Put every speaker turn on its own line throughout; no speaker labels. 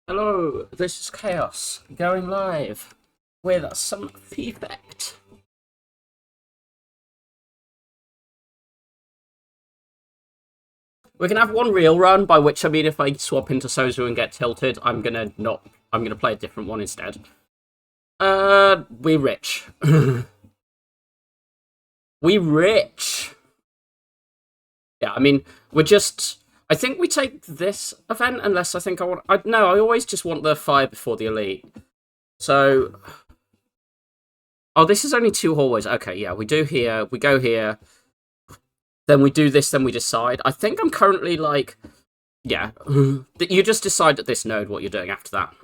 Hello, this is Chaos, going live with some feedback. We can have one real run, by which I mean if I swap into Sozu and get tilted, I'm gonna play a different one instead. We rich. We rich. Yeah, I mean, I think we take this event unless I think I want... No, I always just want the fire before the elite. So... Oh, this is only 2 hallways. Okay, yeah, we do here, we go here, then we do this, then we decide. I think I'm currently, like... Yeah. You just decide at this node what you're doing after that.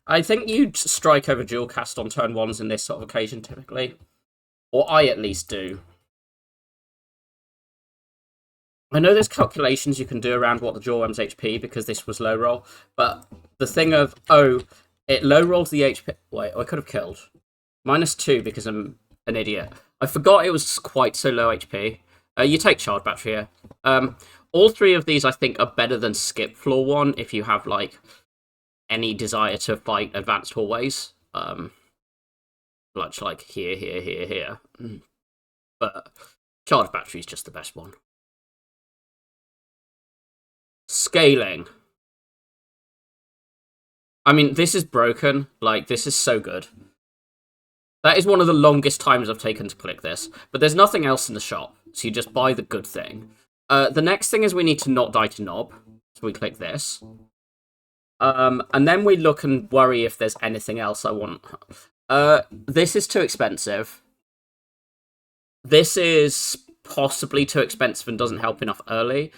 I think you'd strike over dual cast on turn 1s in this sort of occasion, typically. Or I at least do. I know there's calculations you can do around what the draw M's HP because this was low roll, but the thing of, it low rolls the HP... Wait, I could have killed. -2 because I'm an idiot. I forgot it was quite so low HP. You take charge battery here. All 3 of these I think are better than skip floor 1 if you have, like, any desire to fight advanced hallways. Like here, here, here, here. But charge battery is just the best one. Scaling. I mean, this is broken. Like, this is so good. That is one of the longest times I've taken to click this. But there's nothing else in the shop, so you just buy the good thing. The next thing is we need to not die to knob. So we click this. And then we look and worry if there's anything else I want. This is too expensive. This is possibly too expensive and doesn't help enough early.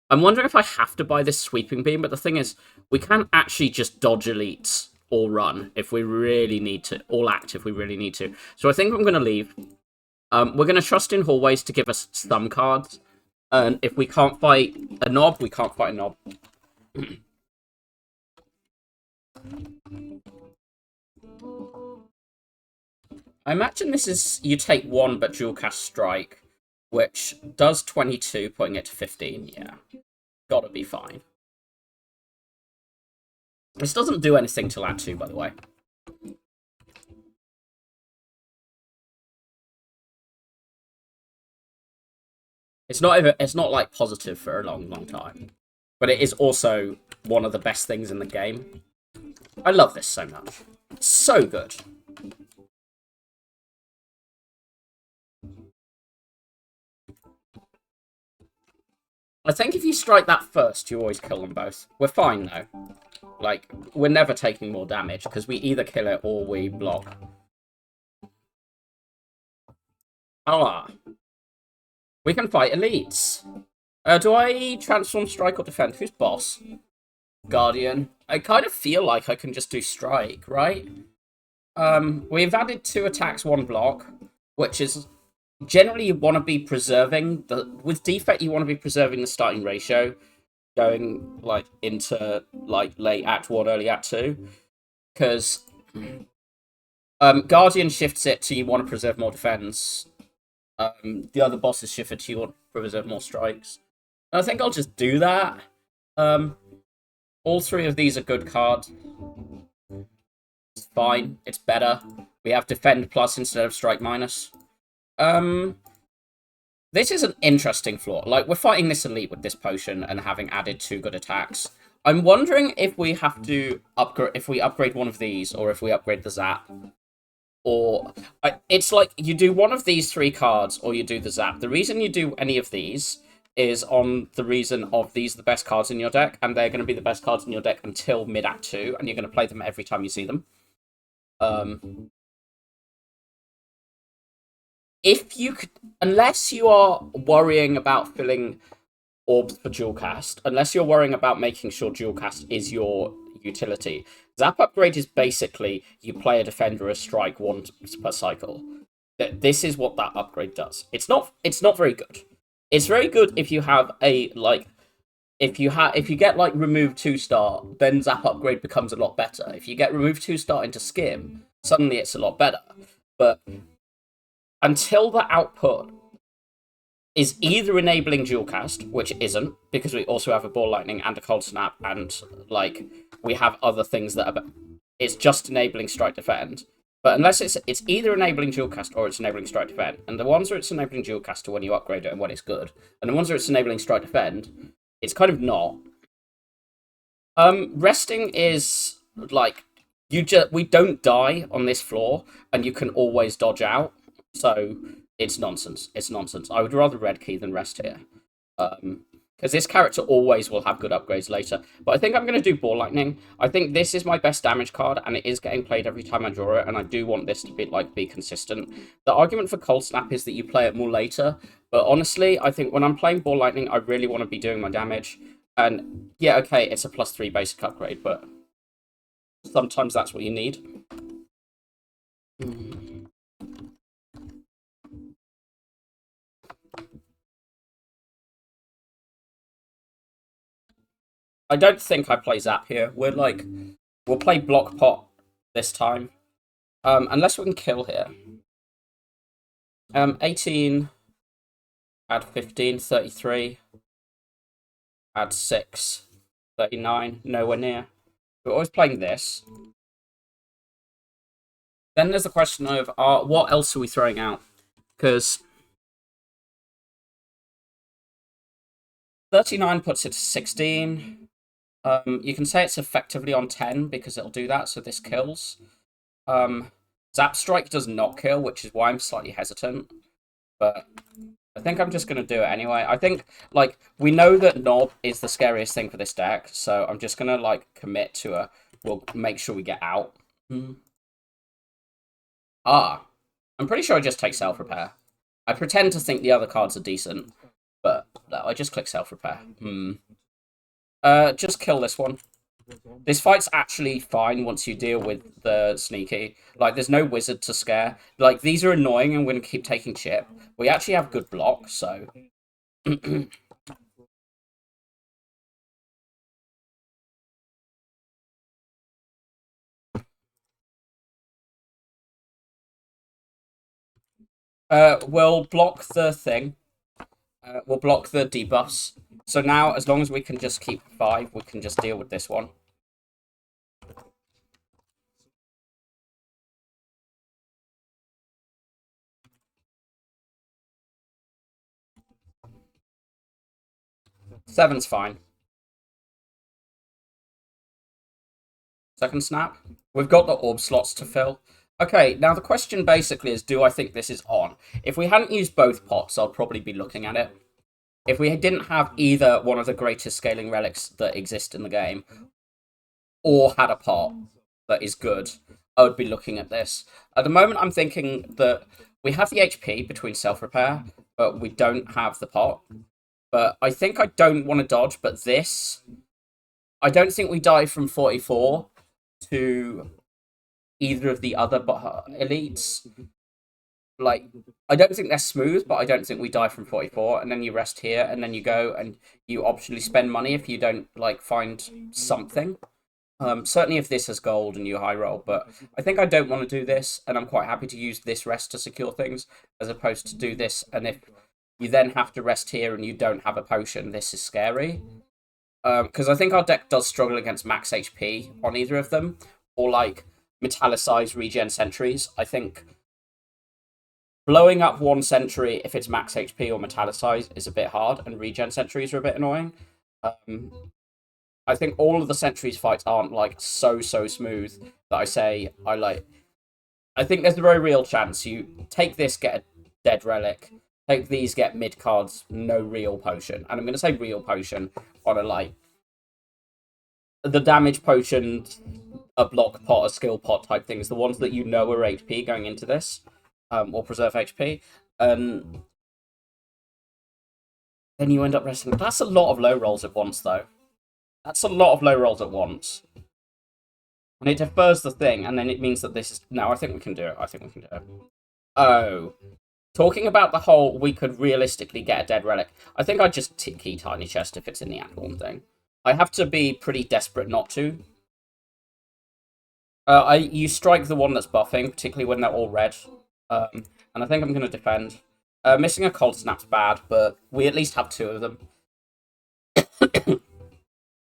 I'm wondering if I have to buy this sweeping beam, but the thing is, we can actually just dodge elites or run if we really need to, all act if we really need to. So I think I'm going to leave. We're going to trust in hallways to give us some cards. And if we can't fight a knob, we can't fight a knob. I imagine this is, you take 1 but dual cast strike, which does 22, putting it to 15, yeah. Gotta be fine. This doesn't do anything till Act 2, by the way. It's not like positive for a long, long time. But it is also one of the best things in the game. I love this so much. It's so good. I think if you strike that first, you always kill them both. We're fine, though. Like, we're never taking more damage, because we either kill it or we block. Ah, we can fight elites. Do I transform, strike, or defend? Who's boss? Guardian. I kind of feel like I can just do strike, right? We've added 2 attacks, 1 block, which is generally you want to be preserving the with defect you want to be preserving the starting ratio going like into like late act 1, early act 2, because Guardian shifts it to you want to preserve more defense. The other bosses shift it to you want to preserve more strikes. And I think I'll just do that. Um, all 3 of these are good cards. It's fine. It's better. We have defend plus instead of strike minus. Um, this is an interesting flaw. Like, we're fighting this elite with this potion and having added 2 good attacks. I'm wondering if we have to upgrade, if we upgrade one of these, or if we upgrade the zap. Or, it's like, you do one of these 3 cards, or you do the zap. The reason you do any of these is on the reason of these are the best cards in your deck, and they're going to be the best cards in your deck until mid-act 2, and you're going to play them every time you see them. If you could, unless you are worrying about filling orbs for dual cast, unless you're worrying about making sure dual cast is your utility, zap upgrade is basically you play a defender a strike once per cycle. This is what that upgrade does. It's not very good. It's very good if you have a like if you get like remove 2-star, then zap upgrade becomes a lot better. If you get remove 2-star into skim, suddenly it's a lot better. But until the output is either enabling dual cast, which it isn't, because we also have a ball lightning and a cold snap, and like we have other things that are. It's just enabling strike defend. But unless it's either enabling dual cast or it's enabling strike defend, and the ones where it's enabling dual cast are when you upgrade it and when it's good, and the ones where it's enabling strike defend, it's kind of not. Resting is like we don't die on this floor, and you can always dodge out. So it's nonsense. It's nonsense. I would rather red key than rest here. Because this character always will have good upgrades later. But I think I'm going to do Ball Lightning. I think this is my best damage card, and it is getting played every time I draw it, and I do want this to be consistent. The argument for Cold Snap is that you play it more later, but honestly, I think when I'm playing Ball Lightning, I really want to be doing my damage. And yeah, okay, it's a +3 basic upgrade, but sometimes that's what you need. I don't think I play Zap here. We'll play Block Pot this time. Unless we can kill here. 18, add 15, 33. Add 6, 39, nowhere near. We're always playing this. Then there's the question of what else are we throwing out? Because 39 puts it to 16. You can say it's effectively on 10 because it'll do that, so this kills. Zap Strike does not kill, which is why I'm slightly hesitant. But I think I'm just going to do it anyway. I think, like, we know that Knob is the scariest thing for this deck, so I'm just going to, like, commit to we'll make sure we get out. I'm pretty sure I just take Self-Repair. I pretend to think the other cards are decent, but no, I just click Self-Repair. Just kill this one. This fight's actually fine once you deal with the sneaky. Like, there's no wizard to scare. Like, these are annoying and we're going to keep taking chip. We actually have good block, so... we'll block the thing. We'll block the debuffs. So now, as long as we can just keep 5, we can just deal with this one. Seven's fine. Second snap. We've got the orb slots to fill. Okay, now the question basically is, do I think this is on? If we hadn't used both pots, I'd probably be looking at it. If we didn't have either one of the greatest scaling relics that exist in the game, or had a pot that is good, I would be looking at this. At the moment, I'm thinking that We have the HP between self-repair, but we don't have the pot. But I think I don't want to dodge, but this... I don't think we die from 44 to either of the other elites. Like, I don't think they're smooth, but I don't think we die from 44. And then you rest here, and then you go and you optionally spend money if you don't, like, find something. Certainly if this has gold and you high roll, but I think I don't want to do this, and I'm quite happy to use this rest to secure things, as opposed to do this, and if you then have to rest here and you don't have a potion, this is scary. Because I think our deck does struggle against max HP on either of them, or like metallicized regen sentries. I think blowing up one sentry if it's max HP or metallicized is a bit hard, and regen sentries are a bit annoying. I think all of the sentries fights aren't like so smooth that I say I like. I think there's a very real chance you take this, get a dead relic, take these, get mid cards, no real potion, and I'm going to say real potion on a like the damage potion, a block pot, a skill pot type things, the ones that you know are HP going into this, or preserve HP, then you end up resting. That's a lot of low rolls at once, though. That's a lot of low rolls at once. And it defers the thing, and then it means that this is... No, I think we can do it. I think we can do it. Oh. Talking about the whole, we could realistically get a dead relic, I think I'd just key Tiny Chest if it's in the Acorn thing. I have to be pretty desperate not to. You strike the one that's buffing, particularly when they're all red. And I think I'm going to defend. Missing a Cold Snap's bad, but we at least have two of them.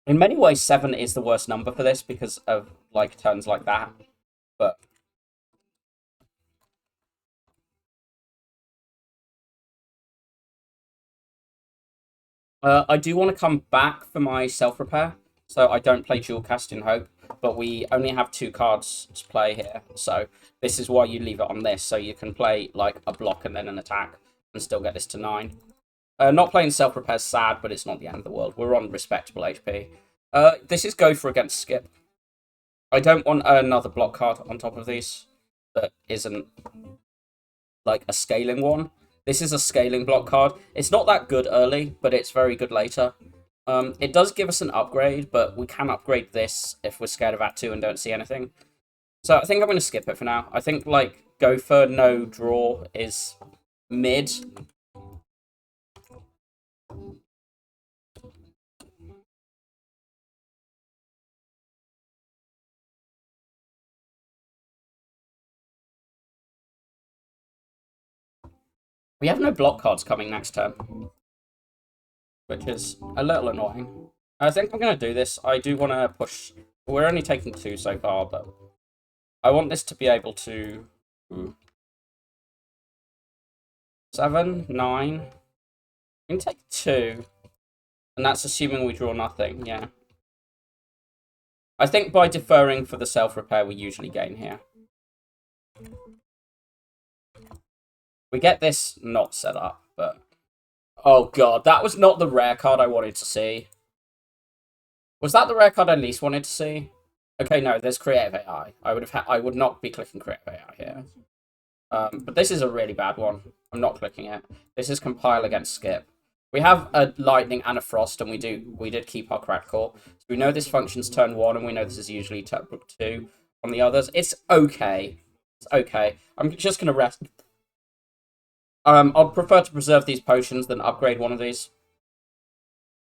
In many ways, 7 is the worst number for this because of like turns like that. But I do want to come back for my self-repair, so I don't play dual cast in Hope, but we only have 2 cards to play here, so this is why you leave it on this, so you can play like a block and then an attack and still get this to 9. Not playing self-repair is sad, but it's not the end of the world. We're on respectable HP. This is go for against skip. I don't want another block card on top of these that isn't like a scaling one. This is a scaling block card. It's not that good early, but it's very good later. It does give us an upgrade, but we can upgrade this if we're scared of that 2 and don't see anything. So I think I'm going to skip it for now. I think like go for no draw is mid. We have no block cards coming next turn, which is a little annoying. I think I'm going to do this. I do want to push... We're only taking 2 so far, but I want this to be able to... 7, 9... We can take 2. And that's assuming we draw nothing, yeah. I think by deferring for the self-repair, we usually gain here. We get this not set up, but... Oh god, that was not the rare card I wanted to see. Was that the rare card I least wanted to see? Okay, no, there's Creative AI. I would not be clicking Creative AI here. But this is a really bad one. I'm not clicking it. This is Compile against Skip. We have a Lightning and a Frost, and we did keep our Crack Core. So we know this functions turn 1, and we know this is usually turn 2 on the others. It's okay. It's okay. I'm just going to rest. I'd prefer to preserve these potions than upgrade one of these.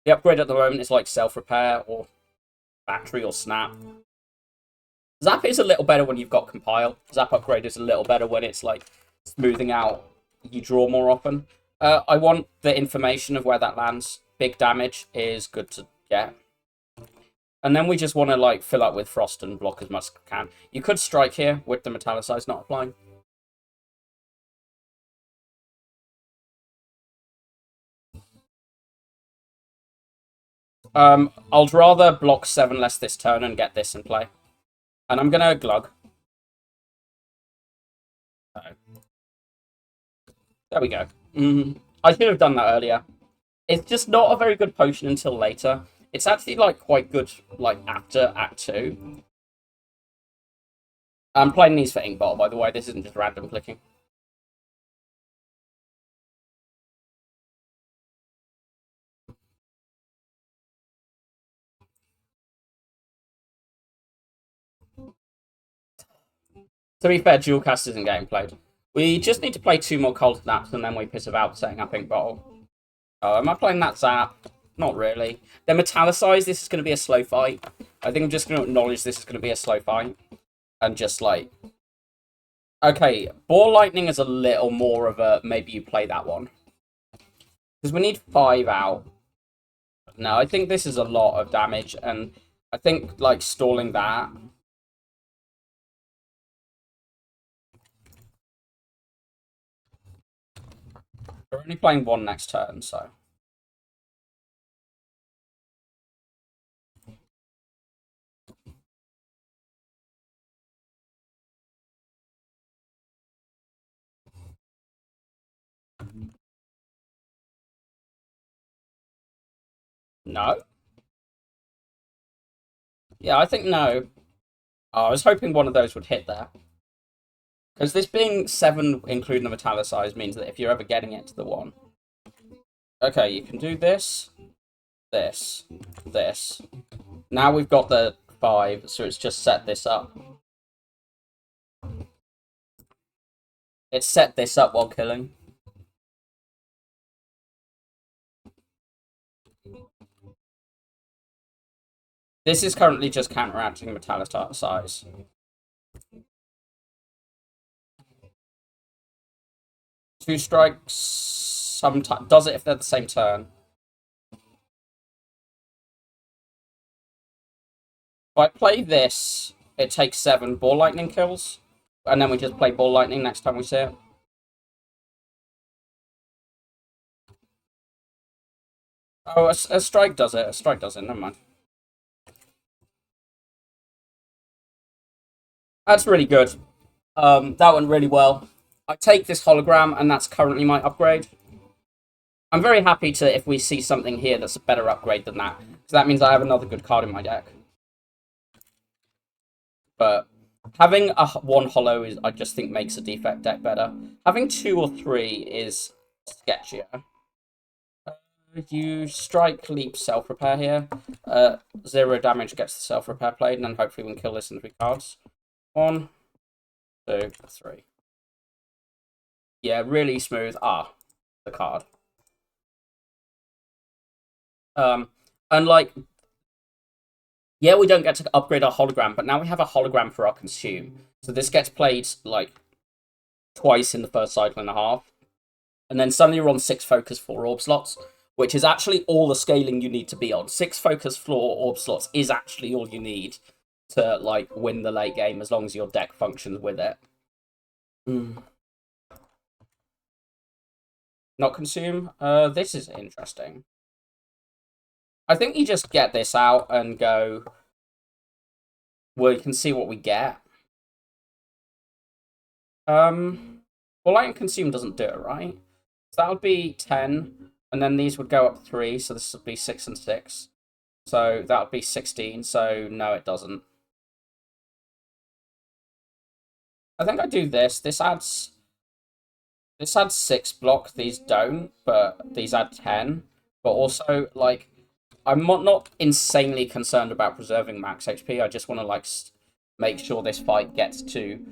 The upgrade at the moment is like self-repair or battery or snap. Zap is a little better when you've got compile. Zap upgrade is a little better when it's like smoothing out. You draw more often. I want the information of where that lands. Big damage is good to get. And then we just want to like fill up with frost and block as much as we can. You could strike here with the metallicize not applying. I'd rather block 7 less this turn and get this in play. And I'm gonna glug. There we go. I should have done that earlier. It's just not a very good potion until later. It's actually like quite good like after Act 2. I'm playing these for Ink Bottle, by the way. This isn't just random clicking. To be fair, dual cast isn't getting played. We just need to play 2 more cold snaps and then we piss about setting up ink bottle. Oh, am I playing that zap? Not really. They're metallicized. This is going to be a slow fight. I think I'm just going to acknowledge this is going to be a slow fight. And just like... Okay, Ball Lightning is a little more of a... Maybe you play that one. Because we need 5 out. No, I think this is a lot of damage. And I think, like, stalling that... We're only playing 1 next turn, so... No? Yeah, I think no. Oh, I was hoping one of those would hit there. Because this being 7, including the metallicized, means that if you're ever getting it to the 1... Okay, you can do this, this, this. Now we've got the 5, so it's just set this up. It's set this up while killing. This is currently just counteracting metallicized. Two strikes sometimes does it if they're the same turn. If I play this, it takes 7 Ball Lightning kills, and then we just play Ball Lightning next time we see it. Oh, a strike does it. A strike does it. Never mind. That's really good. That went really well. I take this hologram, and that's currently my upgrade. I'm very happy to if we see something here that's a better upgrade than that, because that means I have another good card in my deck. But having a 1 holo is, I just think, makes a defect deck better. Having 2 or 3 is sketchier. You strike, leap, self-repair here. 0 damage gets the self-repair played, and then hopefully we can kill this in 3 cards. 1, 2, 3. Yeah, really smooth. Ah, the card. And like, yeah, we don't get to upgrade our hologram, but now we have a hologram for our consume. So this gets played like twice in the first cycle and a half. And then suddenly you're on 6 focus 4 orb slots, which is actually all the scaling you need to be on. 6 focus 4 orb slots is actually all you need to like win the late game, as long as your deck functions with it. Not consume. This is interesting. I think you just get this out and go. We can see what we get. Well, light and consume doesn't do it, right? So that would be 10, and then these would go up 3, so this would be 6 and 6. So that would be 16, so no, it doesn't. I think I do this. This adds 6 block, these don't, but these add 10. But also, like, I'm not insanely concerned about preserving max HP. I just want to, like, make sure this fight gets to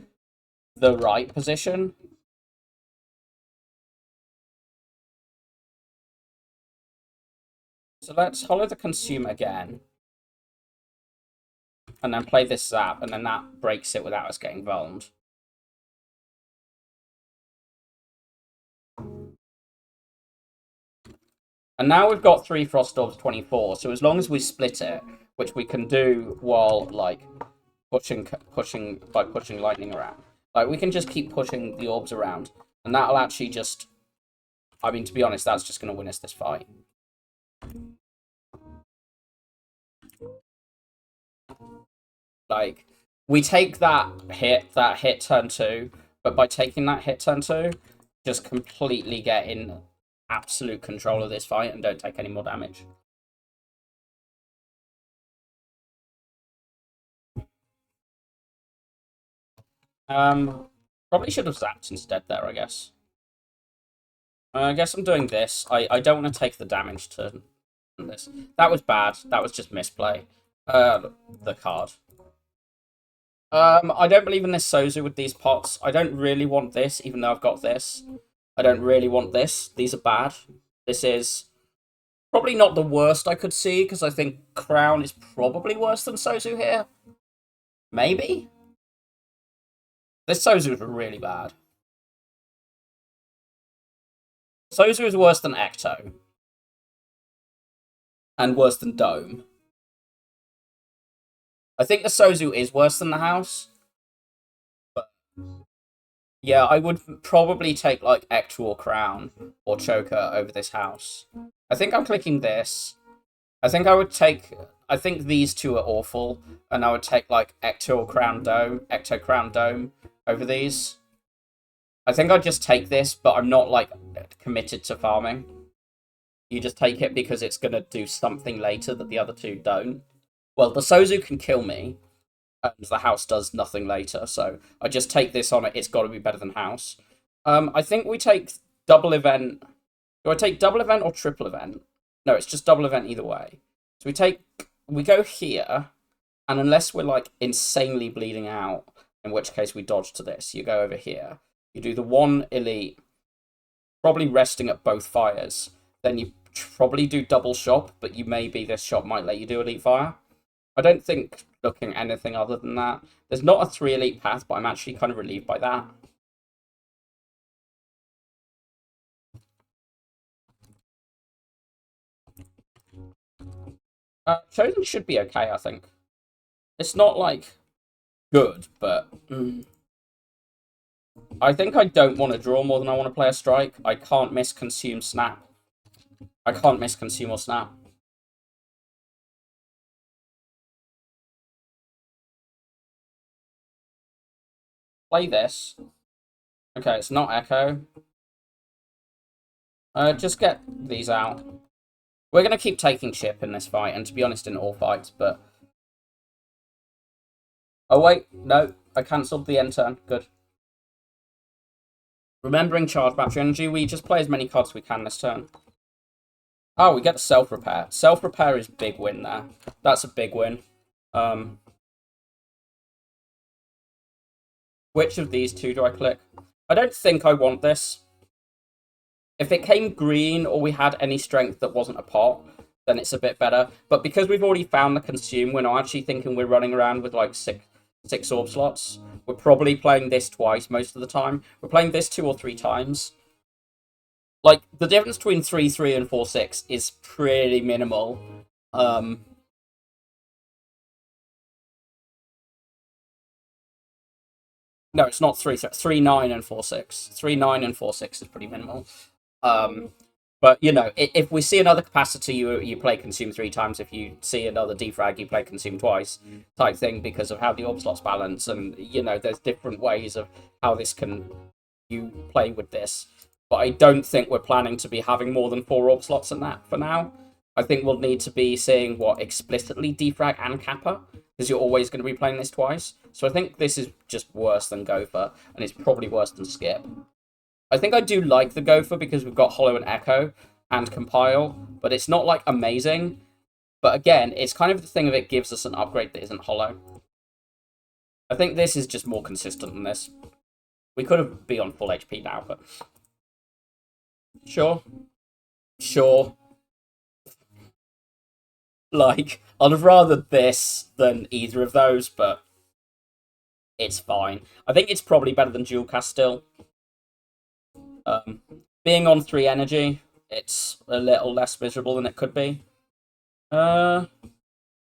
the right position. So let's hollow the consume again. And then play this zap, and then that breaks it without us getting vulned. And now we've got 3 Frost Orbs 24, so as long as we split it, which we can do while, like, pushing lightning around. Like, we can just keep pushing the orbs around, and that'll actually just... I mean, to be honest, that's just going to win us this fight. Like, we take that hit turn 2, but by taking that hit turn 2, just completely get in absolute control of this fight and don't take any more damage. Probably should have zapped instead there, I guess. I guess I'm doing this. I don't want to take the damage turn. This. That was bad. That was just misplay. The card. I don't believe in this Sozu with these pots. I don't really want this, even though I've got this. I don't really want this. These are bad. This is probably not the worst I could see, because I think Crown is probably worse than Sozu here. Maybe? This Sozu is really bad. Sozu is worse than Ecto. And worse than Dome. I think the Sozu is worse than the house. But yeah, I would probably take like Ecto or Crown or Choker over this house. I think I'm clicking this. I think I would take. I think these two are awful, and I would take like Ecto or Crown Dome, Ecto Crown Dome over these. I think I'd just take this, but I'm not like committed to farming. You just take it because it's gonna do something later that the other two don't. Well, the Sozu can kill me, and the house does nothing later, so I just take this on it. It's got to be better than house. I think we take double event. Do I take double event or triple event? No, it's just double event either way. So we go here, and unless we're like insanely bleeding out, in which case we dodge to this. You go over here. You do the one elite, probably resting at both fires. Then you probably do double shop, but this shop might let you do elite fire. I don't think looking anything other than that. There's not a 3 elite path, but I'm actually kind of relieved by that. Chosen should be okay, I think. It's not like good, but I think I don't want to draw more than I want to play a strike. I can't miss consume snap. I can't miss consume or snap. Play this. Okay, it's not Echo. Just get these out. We're going to keep taking chip in this fight, and to be honest, in all fights, but... Oh, wait. No. I cancelled the end turn. Good. Remembering charge battery energy, we just play as many cards as we can this turn. Oh, we get the self-repair. Self-repair is big win there. That's a big win. Which of these two do I click? I don't think I want this. If it came green or we had any strength that wasn't a pot, then it's a bit better. But because we've already found the consume, we're not actually thinking we're running around with like six orb slots. We're probably playing this twice most of the time. We're playing this 2 or 3 times. Like, the difference between 3-3 and 4-6 is pretty minimal. No, it's not 3-9 and 4-6. 3-9 and 4-6 is pretty minimal. But, you know, if we see another capacity, you play consume 3 times. If you see another defrag, you play consume twice, type thing, because of how the orb slots balance. And, you know, there's different ways of how you play with this. But I don't think we're planning to be having more than 4 orb slots in that for now. I think we'll need to be seeing explicitly defrag and kappa, because you're always going to be playing this twice. So I think this is just worse than Gopher, and it's probably worse than Skip. I think I do like the Gopher because we've got Hollow and Echo and Compile, but it's not like amazing. But again, it's kind of the thing of it gives us an upgrade that isn't Hollow. I think this is just more consistent than this. We could have been on full HP now, but sure. Like, I'd have rather this than either of those, but it's fine. I think it's probably better than Dual Cast still. Being on 3 energy, it's a little less miserable than it could be. I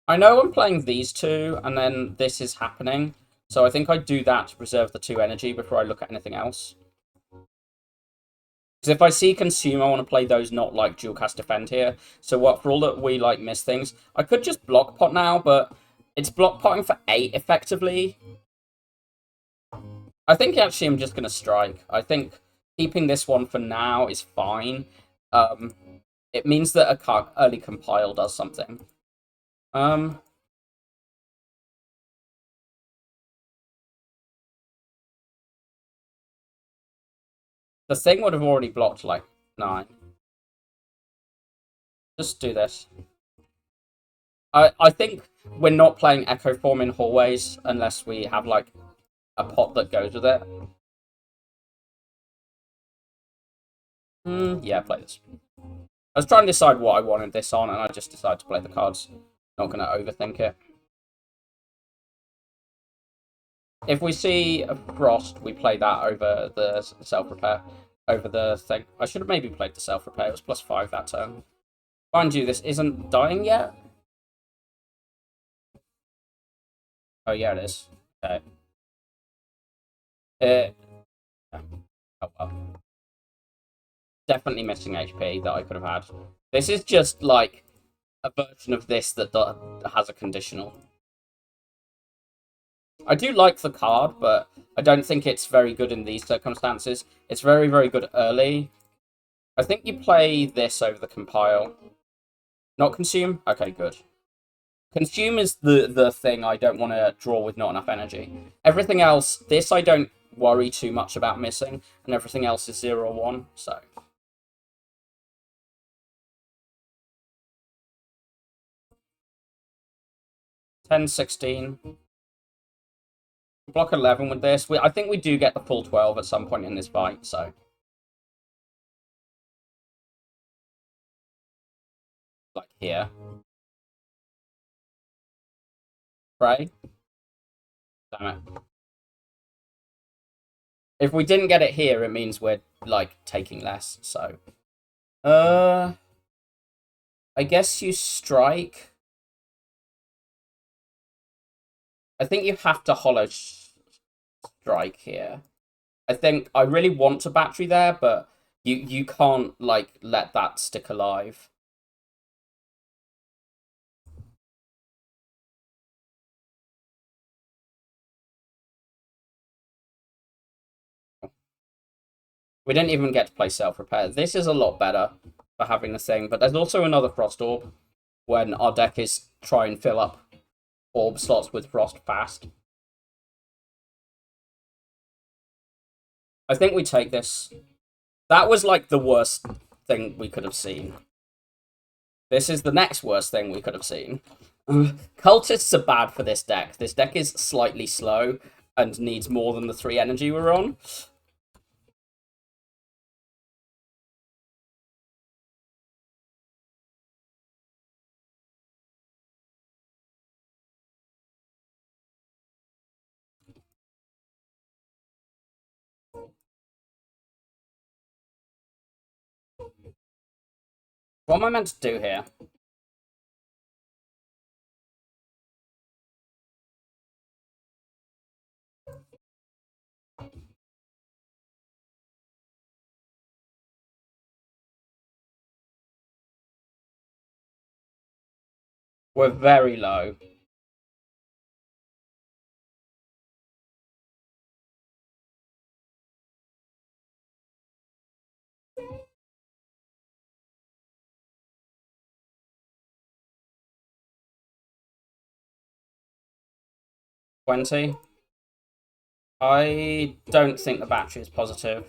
know I'm playing these two, and then this is happening. So I think I do that to preserve the 2 energy before I look at anything else. Because if I see consume, I want to play those not like dual cast defend here. So for all that we like miss things, I could just block pot now, but it's block potting for 8 effectively. I think actually I'm just going to strike. I think keeping this one for now is fine. It means that a early compile does something. The thing would have already blocked like 9. Just do this. I think we're not playing Echo Form in hallways unless we have, like, a pot that goes with it. Yeah, play this. I was trying to decide what I wanted this on, and I just decided to play the cards. Not going to overthink it. If we see a Frost, we play that over the self-repair. Over the thing. I should have maybe played the self-repair. It was +5 that turn. Mind you, this isn't dying yet. Oh, yeah, it is. Okay. Oh, well. Definitely missing HP that I could have had. This is just, like, a version of this that has a conditional. I do like the card, but I don't think it's very good in these circumstances. It's very, very good early. I think you play this over the compile. Not consume? Okay, good. Consume is the thing I don't want to draw with not enough energy. Everything else, this I don't worry too much about missing, and everything else is 0 or 1, so. $10, $16. Block 11 with this. I think we do get the full 12 at some point in this fight, so. Like here. Pray. Damn it. If we didn't get it here, it means we're, like, taking less, so. I guess you strike. I think you have to hollow strike here. I think I really want a battery there, but you can't, like, let that stick alive. We didn't even get to play self-repair. This is a lot better for having the thing, but there's also another Frost Orb when our deck is try and fill up orb slots with Frost fast. I think we take this. That was, like, the worst thing we could have seen. This is the next worst thing we could have seen. Cultists are bad for this deck. This deck is slightly slow and needs more than the 3 energy we're on. What am I meant to do here? We're very low. $20. I don't think the battery is positive.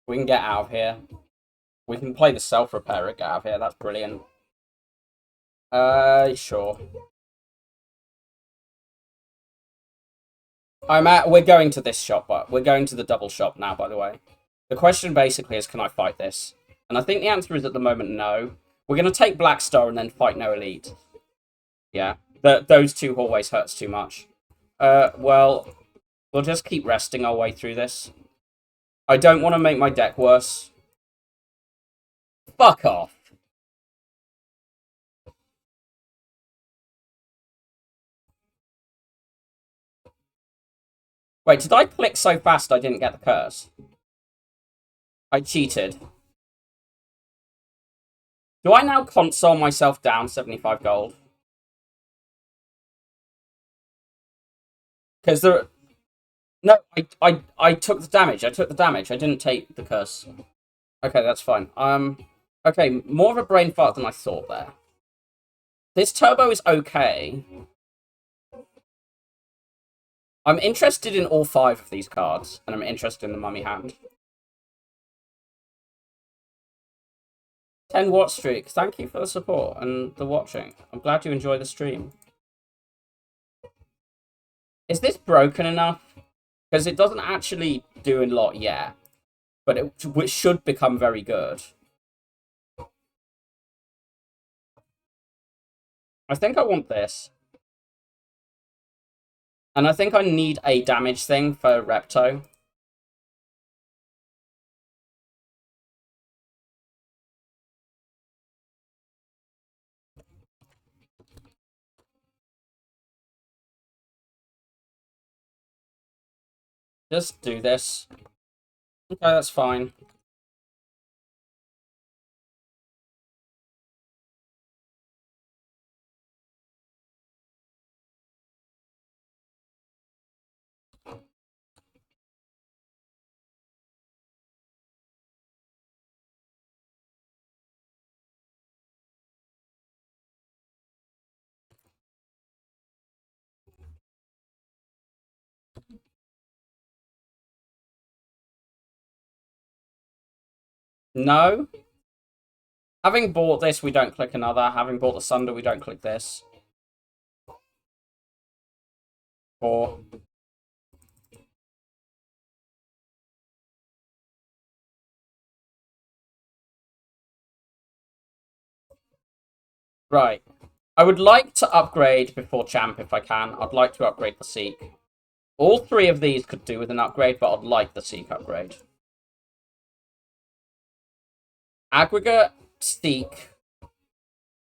We can get out of here. We can play the self-repair and get out of here. That's brilliant. Sure. We're going to this shop, but we're going to the double shop now, by the way. The question basically is, can I fight this? And I think the answer is at the moment, no. We're going to take Black Star and then fight no elite. Yeah. Those 2 hallways hurts too much. Well, we'll just keep resting our way through this. I don't want to make my deck worse. Fuck off. Wait, did I click so fast I didn't get the curse? I cheated. Do I now console myself down 75 gold? Because there... No, I took the damage. I took the damage. I didn't take the curse. Okay, that's fine. Okay, more of a brain fart than I thought there. This turbo is okay. I'm interested in all 5 of these cards, and I'm interested in the mummy hand. 10 watch streak. Thank you for the support and the watching. I'm glad you enjoy the stream. Is this broken enough? Because it doesn't actually do a lot yet, but it should become very good. I think I want this. And I think I need a damage thing for Repto. Just do this. Okay, that's fine. No. Having bought this, we don't click another. Having bought the Sunder, we don't click this. 4. Right. I would like to upgrade before Champ if I can. I'd like to upgrade the Seek. All 3 of these could do with an upgrade, but I'd like the Seek upgrade. Aggregate, Seek.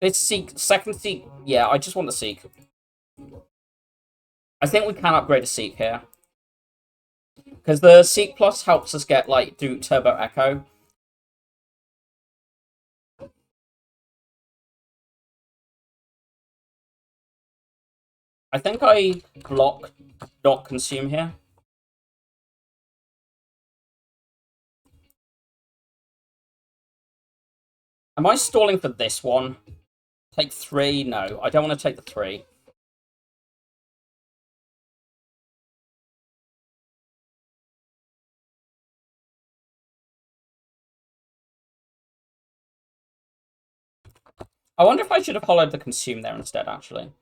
This Seek, second Seek. Yeah, I just want the Seek. I think we can upgrade a Seek here. Because the Seek Plus helps us get, like, do Turbo Echo. I think I block not consume here. Am I stalling for this one? Take 3? No, I don't want to take the 3. I wonder if I should have followed the consume there instead, actually.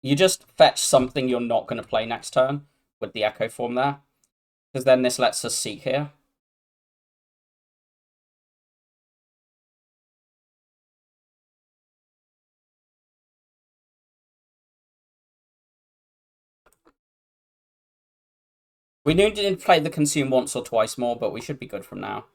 You just fetch something you're not going to play next turn with the Echo form there. Because then this lets us Seek here. We need to play the consume once or twice more, but we should be good from now.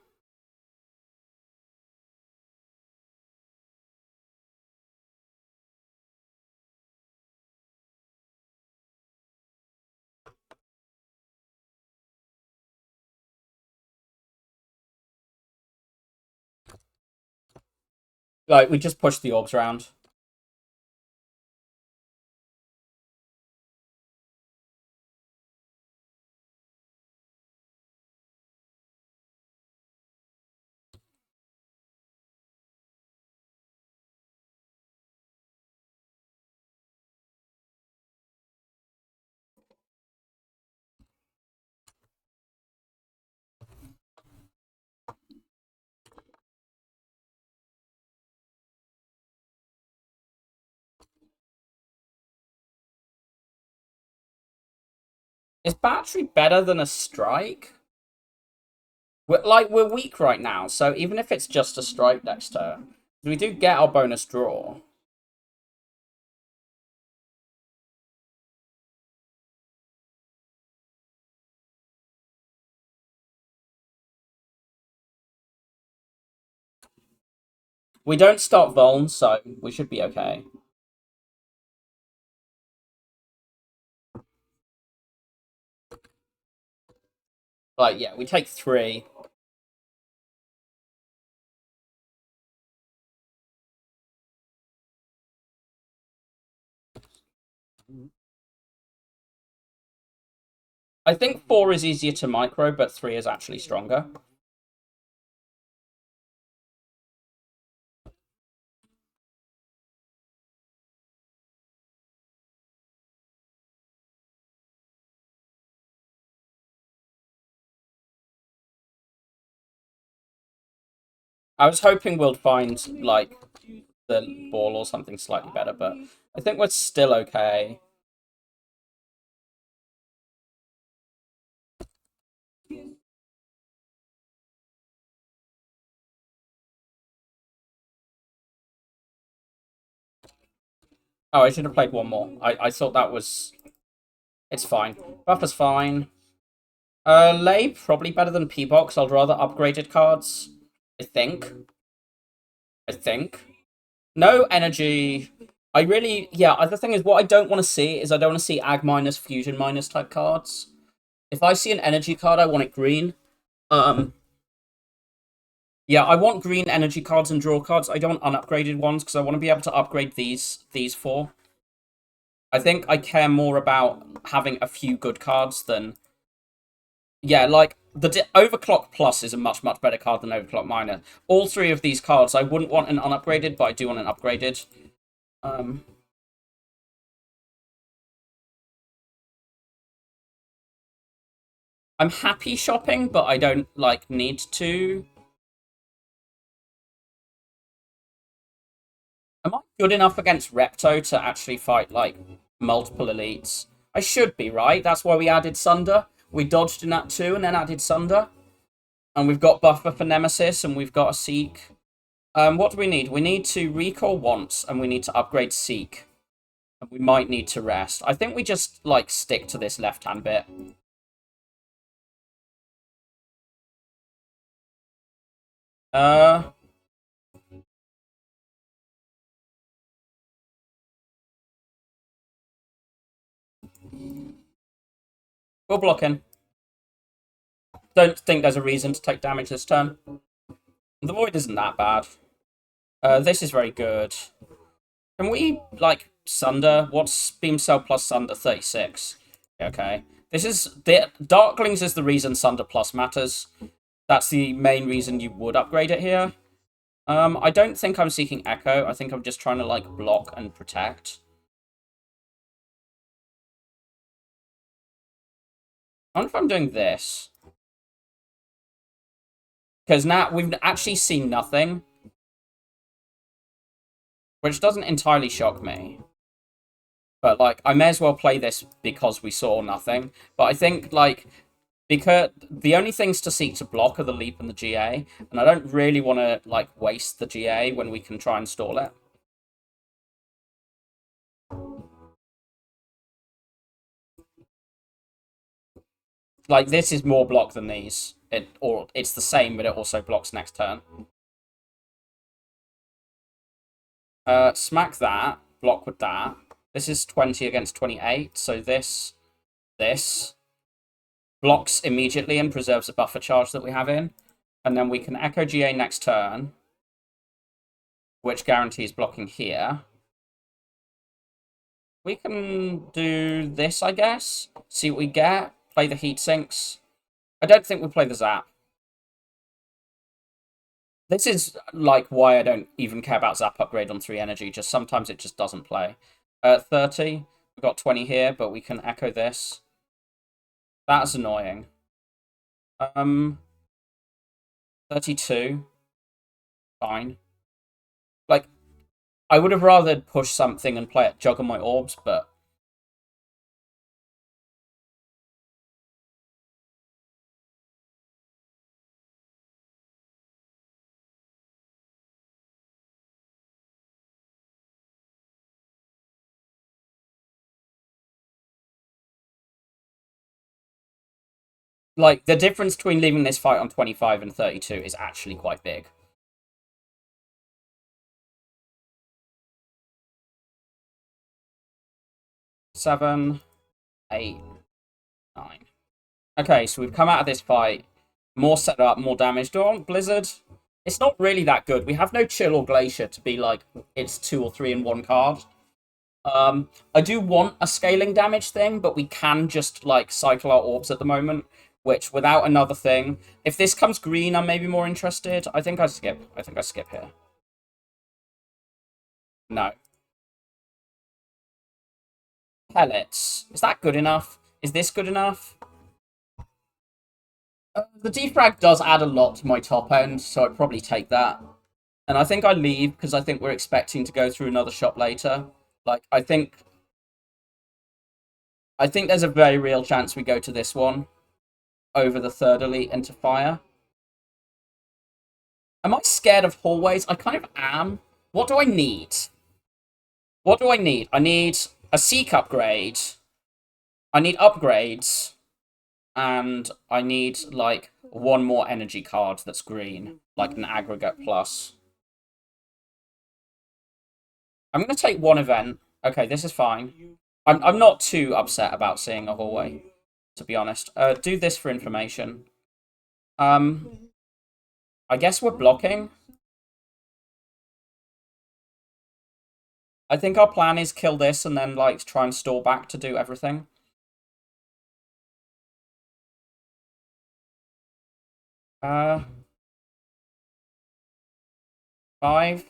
Like, we just push the orbs around. Is battery better than a strike? We're weak right now, so even if it's just a strike next turn, we do get our bonus draw. We don't start Vuln, so we should be okay. Like, yeah, we take 3. I think 4 is easier to micro, but 3 is actually stronger. I was hoping we'll find, like, the ball or something slightly better, but I think we're still okay. Oh, I should have played one more. I thought that was... It's fine. Buffer's fine. Lay, probably better than P-Box. I'd rather upgraded cards. I think. I think. No energy. I really... Yeah, the thing is, what I don't want to see is I don't want to see Ag minus, Fusion minus type cards. If I see an energy card, I want it green. Yeah, I want green energy cards and draw cards. I don't want unupgraded ones because I want to be able to upgrade these four. I think I care more about having a few good cards than... Yeah, like, the Overclock Plus is a much, much better card than Overclock Minor. All three of these cards, I wouldn't want an unupgraded, but I do want an upgraded. I'm happy shopping, but I don't, like, need to. Am I good enough against Repto to actually fight, like, multiple elites? I should be, right? That's why we added Sunder. We dodged in that too, and then added Sunder. And we've got buffer for Nemesis, and we've got a Seek. What do we need? We need to recall once, and we need to upgrade Seek. And we might need to rest. I think we just, like, stick to this left-hand bit. We'll block in. Don't think there's a reason to take damage this turn. The Void isn't that bad. This is very good. Can we, like, Sunder? What's Beam Cell plus Sunder? 36. Okay. This is... the Darklings is the reason Sunder plus matters. That's the main reason you would upgrade it here. I don't think I'm seeking Echo. I think I'm just trying to, like, block and protect. I wonder if I'm doing this. Because now we've actually seen nothing. Which doesn't entirely shock me. But, like, I may as well play this because we saw nothing. But I think, like, because the only things to seek to block are the Leap and the GA. And I don't really want to, like, waste the GA when we can try and stall it. Like, this is more block than these. Or it's the same, but it also blocks next turn. Smack that. Block with that. This is 20 against 28. So this blocks immediately and preserves the buffer charge that we have in. And then we can Echo GA next turn, which guarantees blocking here. We can do this, I guess. See what we get. Play the heat sinks. I don't think we'll play the zap. This is, like, why I don't even care about zap upgrade on 3 energy. Just sometimes it just doesn't play. 30. We've got 20 here, but we can echo this. That's annoying. 32. Fine. Like, I would have rather push something and play it juggle my orbs, but... Like, the difference between leaving this fight on 25 and 32 is actually quite big. Seven, 8, 9. Okay, so we've come out of this fight. More setup, more damage. Do I want Blizzard? It's not really that good. We have no Chill or Glacier to be like, it's 2 or 3 in one card. I do want a scaling damage thing, but we can just, like, cycle our orbs at the moment, which, without another thing... If this comes green, I'm maybe more interested. I think I skip. I think I skip here. No. Pellets. Is that good enough? Is this good enough? The defrag does add a lot to my top end, so I'd probably take that. And I think I leave because I think we're expecting to go through another shop later. Like, I think there's a very real chance we go to this one over the third elite into fire. Am I scared of hallways? I kind of am. What do I need? What do I need? I need a seek upgrade. I need upgrades. And I need, like, one more energy card that's green. Like an aggregate plus. I'm going to take one event. Okay, this is fine. I'm not too upset about seeing a hallway, to be honest. Do this for information. I guess we're blocking. I think our plan is kill this and then, like, try and stall back to do everything. Uh, 5,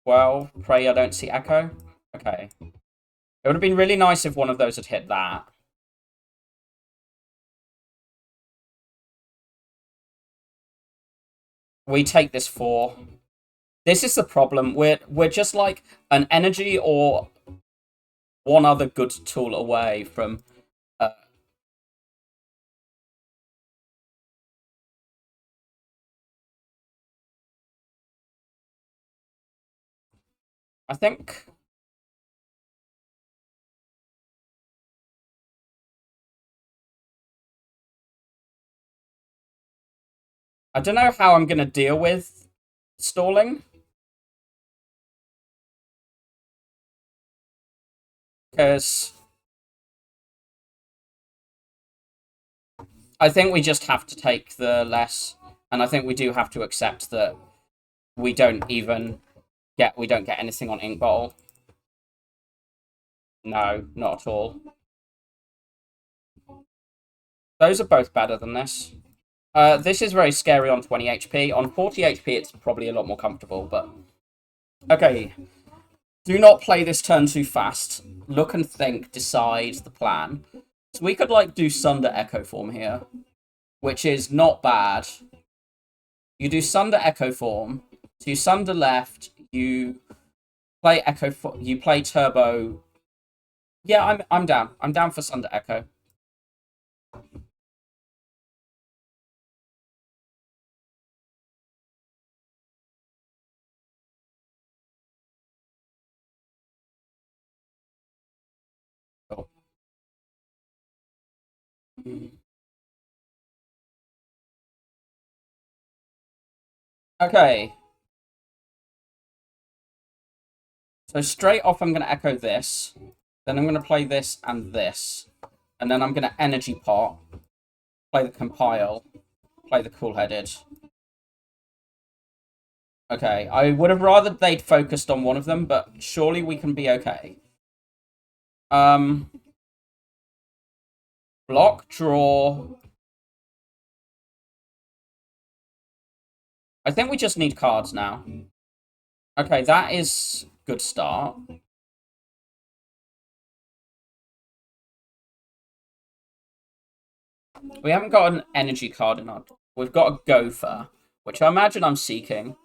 12. Pray I don't see Echo. Okay. It would have been really nice if one of those had hit that. We take this 4. This is the problem. We're just like an energy or one other good tool away from... I think... I don't know how I'm going to deal with stalling. Because I think we just have to take the less. And I think we do have to accept that we don't get anything on Ink Bottle. No, not at all. Those are both better than this. This is very scary on 20 HP. On 40 HP, it's probably a lot more comfortable, but... Okay. Do not play this turn too fast. Look and think, decide the plan. So we could, like, do Sunder Echo Form here, which is not bad. You do Sunder Echo Form. So you Sunder left, you play you play Turbo. Yeah, I'm down. I'm down for Sunder Echo. Cool. Okay. So straight off, I'm going to echo this. Then I'm going to play this and this. And then I'm going to energy pot, play the compile, play the cool-headed. Okay, I would have rather they'd focused on one of them, but surely we can be okay. Block, draw. I think we just need cards now. Okay, that is good start. We haven't got an energy card in our... We've got a Gopher, which I imagine I'm seeking.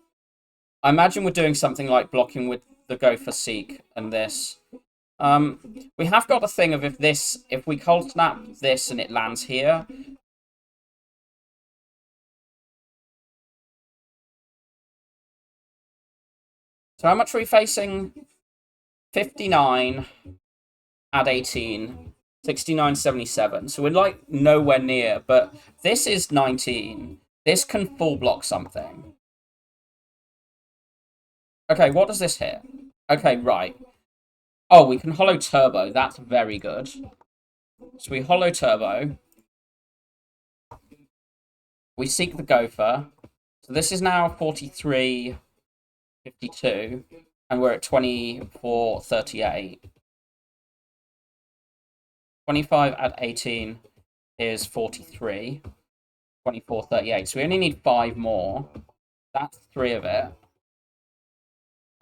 I imagine we're doing something like blocking with the Gopher Seek and this. We have got a thing of if we cold snap this and it lands here. So how much are we facing? 59 at 18. 69.77. So we're like nowhere near, but this is 19. This can full block something. Okay, what does this hit? Okay, right. Oh, we can holo turbo. That's very good. So we holo turbo. We seek the Gopher. So this is now 43.52, and we're at 24.38. 25 at 18 is 43. 24.38. So we only need 5 more. That's 3 of it.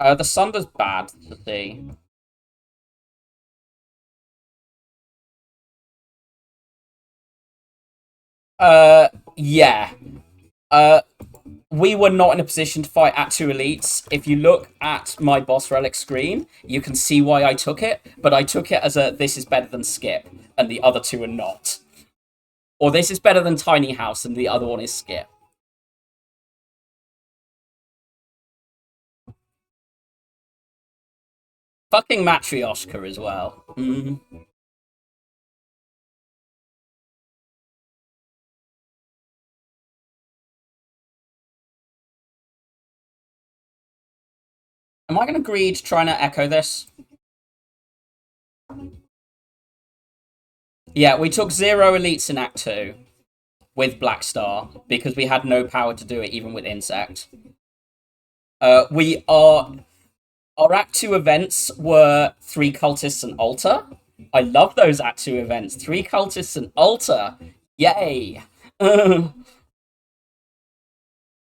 The Sunder's bad to see. Yeah. Uh, we were not in a position to fight at 2 elites. If you look at my boss relic screen, you can see why I took it, but I took it as a this is better than Skip, and the other two are not. Or this is better than Tiny House, and the other one is Skip. Fucking Matryoshka as well. Am I going to greed trying to echo this? Yeah, we took 0 elites in Act 2 with Black Star because we had no power to do it even with Insect. We are Our Act 2 events were 3 cultists and altar. I love those Act 2 events. 3 cultists and altar. Yay!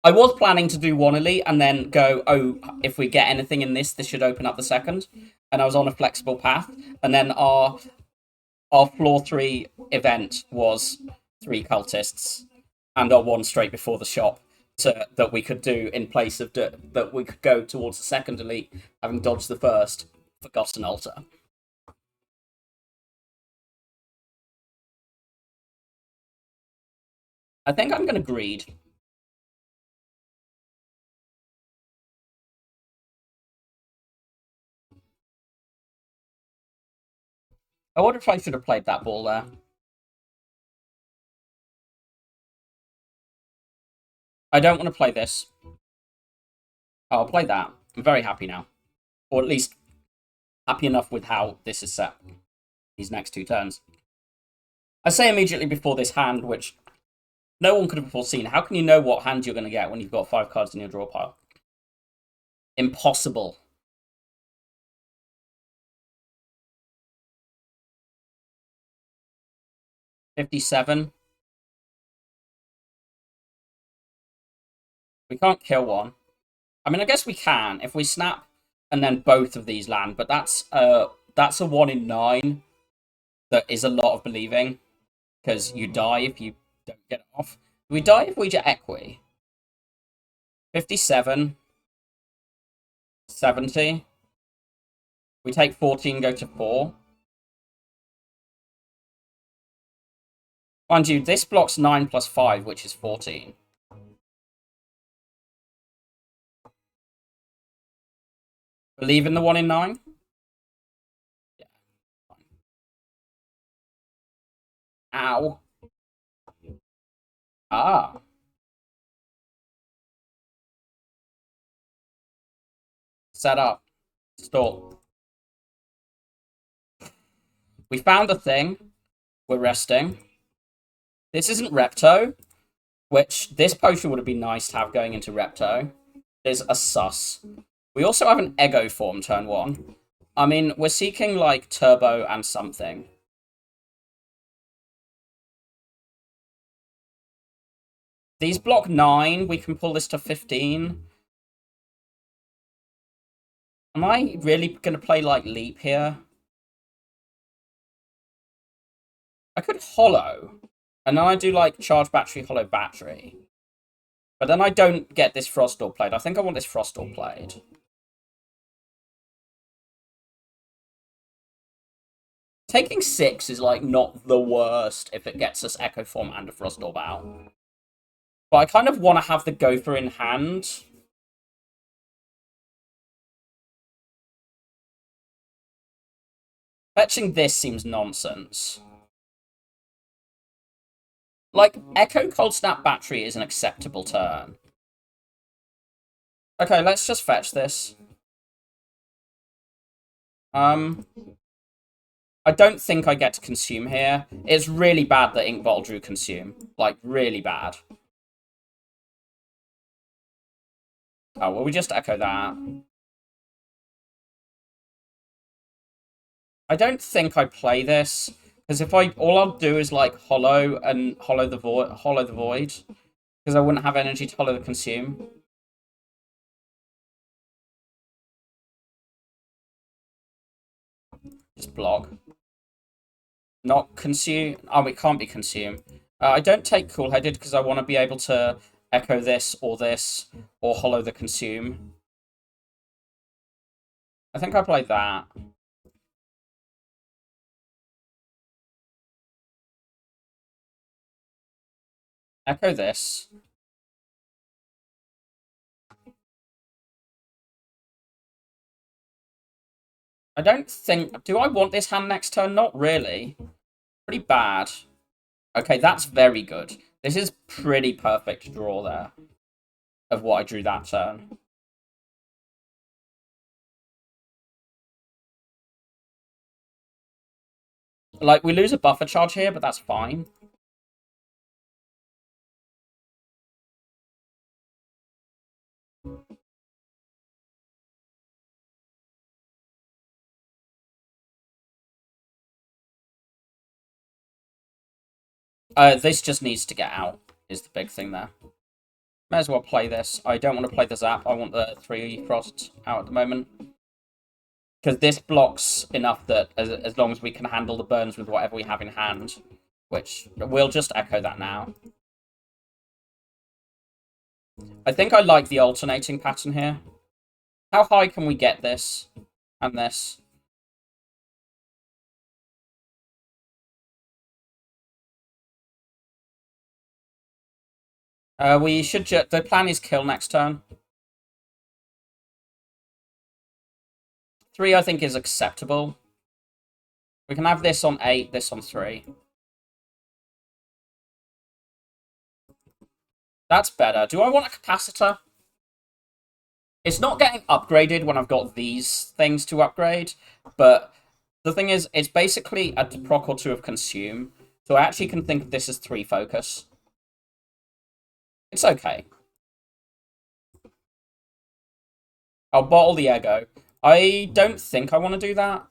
I was planning to do one elite and then go, oh, if we get anything in this, this should open up the second. And I was on a flexible path. And then our floor 3 event was 3 cultists and our one straight before the shop that we could do in place of that we could go towards the second elite, having dodged the first. Forgotten altar. I think I'm going to greed. I wonder if I should have played that ball there. I don't want to play this. I'll play that. I'm very happy now. Or at least happy enough with how this is set. These next 2 turns. I say immediately before this hand, which no one could have foreseen. How can you know what hand you're going to get when you've got 5 cards in your draw pile? Impossible. $57. We can't kill one. I mean, I guess we can if we snap and then both of these land, but that's a 1 in 9 that is a lot of believing because you die if you don't get it off. We die if we get equi. 57, 70. We take 14, go to 4. Mind you, this blocks 9 plus 5, which is 14. Believe in the 1 in 9? Yeah. Ow. Ah. Set up. Stall. We found the thing. We're resting. This isn't Repto, which this potion would have been nice to have going into Repto. There's a sus. We also have an Ego form turn 1. I mean, we're seeking, like, Turbo and something. These block 9. We can pull this to 15. Am I really going to play, like, Leap here? I could Hollow. And then I do, like, Charge Battery, Hollow Battery. But then I don't get this Frost Door played. I think I want this Frost Door played. Taking 6 is, like, not the worst if it gets us Echo Form and a Frost Orb out. But I kind of want to have the Gopher in hand. Fetching this seems nonsense. Like, Echo Cold Snap Battery is an acceptable turn. Okay, let's just fetch this. I don't think I get to consume here. It's really bad that Ink Bottle drew consume. Like, really bad. Oh, well, we just echo that. I don't think I play this. Because if all I'll do is, like, hollow and hollow the void. Because I wouldn't have energy to hollow the consume. Just block. Not consume. Oh, it can't be consume. I don't take cool-headed because I want to be able to echo this, or hollow the consume. I think I play that. Echo this. I don't think... Do I want this hand next turn? Not really. Pretty bad. Okay, that's very good. This is pretty perfect draw there of what I drew that turn. Like, we lose a buffer charge here, but that's fine. This just needs to get out, is the big thing there. May as well play this. I don't want to play the Zap. I want the 3 Frost out at the moment. Because this blocks enough that as long as we can handle the burns with whatever we have in hand, which we'll just echo that now. I think I like the alternating pattern here. How high can we get this and this? We should the plan is kill next turn. 3, I think, is acceptable. We can have this on 8, this on 3. That's better. Do I want a capacitor? It's not getting upgraded when I've got these things to upgrade, but the thing is, it's basically a proc or 2 of consume, so I actually can think of this as 3 focus. It's okay. I'll bottle the ego. I don't think I want to do that.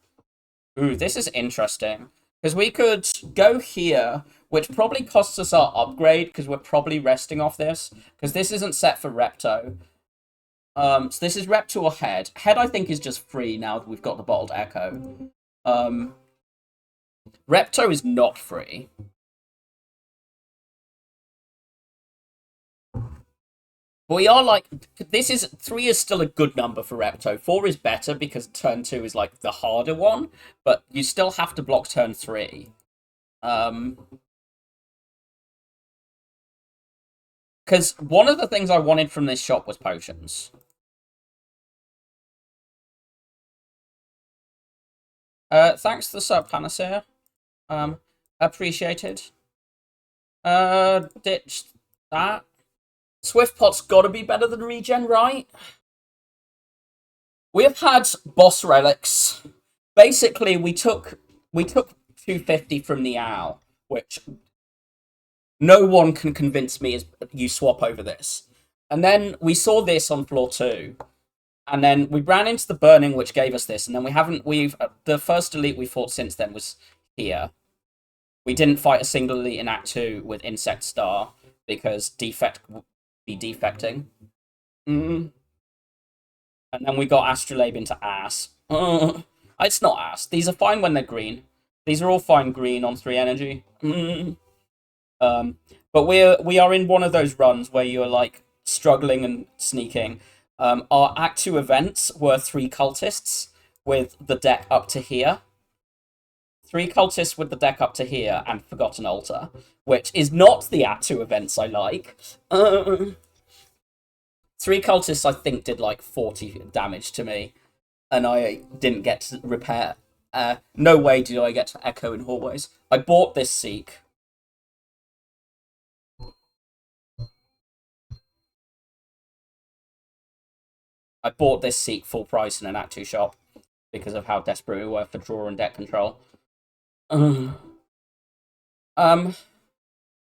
Ooh, this is interesting. Because we could go here, which probably costs us our upgrade, because we're probably resting off this. Because this isn't set for Repto. So this is Repto or Head. Head, I think, is just free now that we've got the bottled Echo. Repto is not free. But we are like, this is 3 is still a good number for Repto. 4 is better because turn 2 is like the harder one, but you still have to block turn 3. Because one of the things I wanted from this shop was potions. Thanks to the sub, Panacea. Appreciated. Ditch that. Swiftpot's gotta be better than regen, right? We have had boss relics. Basically, we took 250 from the owl, which no one can convince me is you swap over this. And then we saw this on floor 2. And then we ran into the burning, which gave us this. And then the first elite we fought since then was here. We didn't fight a single elite in Act 2 with Insect Star because defect would be defecting. And then we got Astrolabe into ass. It's not ass. These are fine when they're green. These are all fine green on 3 energy. But we are in one of those runs where you're like struggling and sneaking. Our Act 2 events were 3 cultists with the deck up to here. 3 cultists with the deck up to here and Forgotten Altar, which is not the Act 2 events I like. 3 cultists, I think, did like 40 damage to me, and I didn't get to repair. No way did I get to echo in hallways. I bought this Seek. I bought this Seek full price in an Act 2 shop because of how desperate we were for draw and deck control.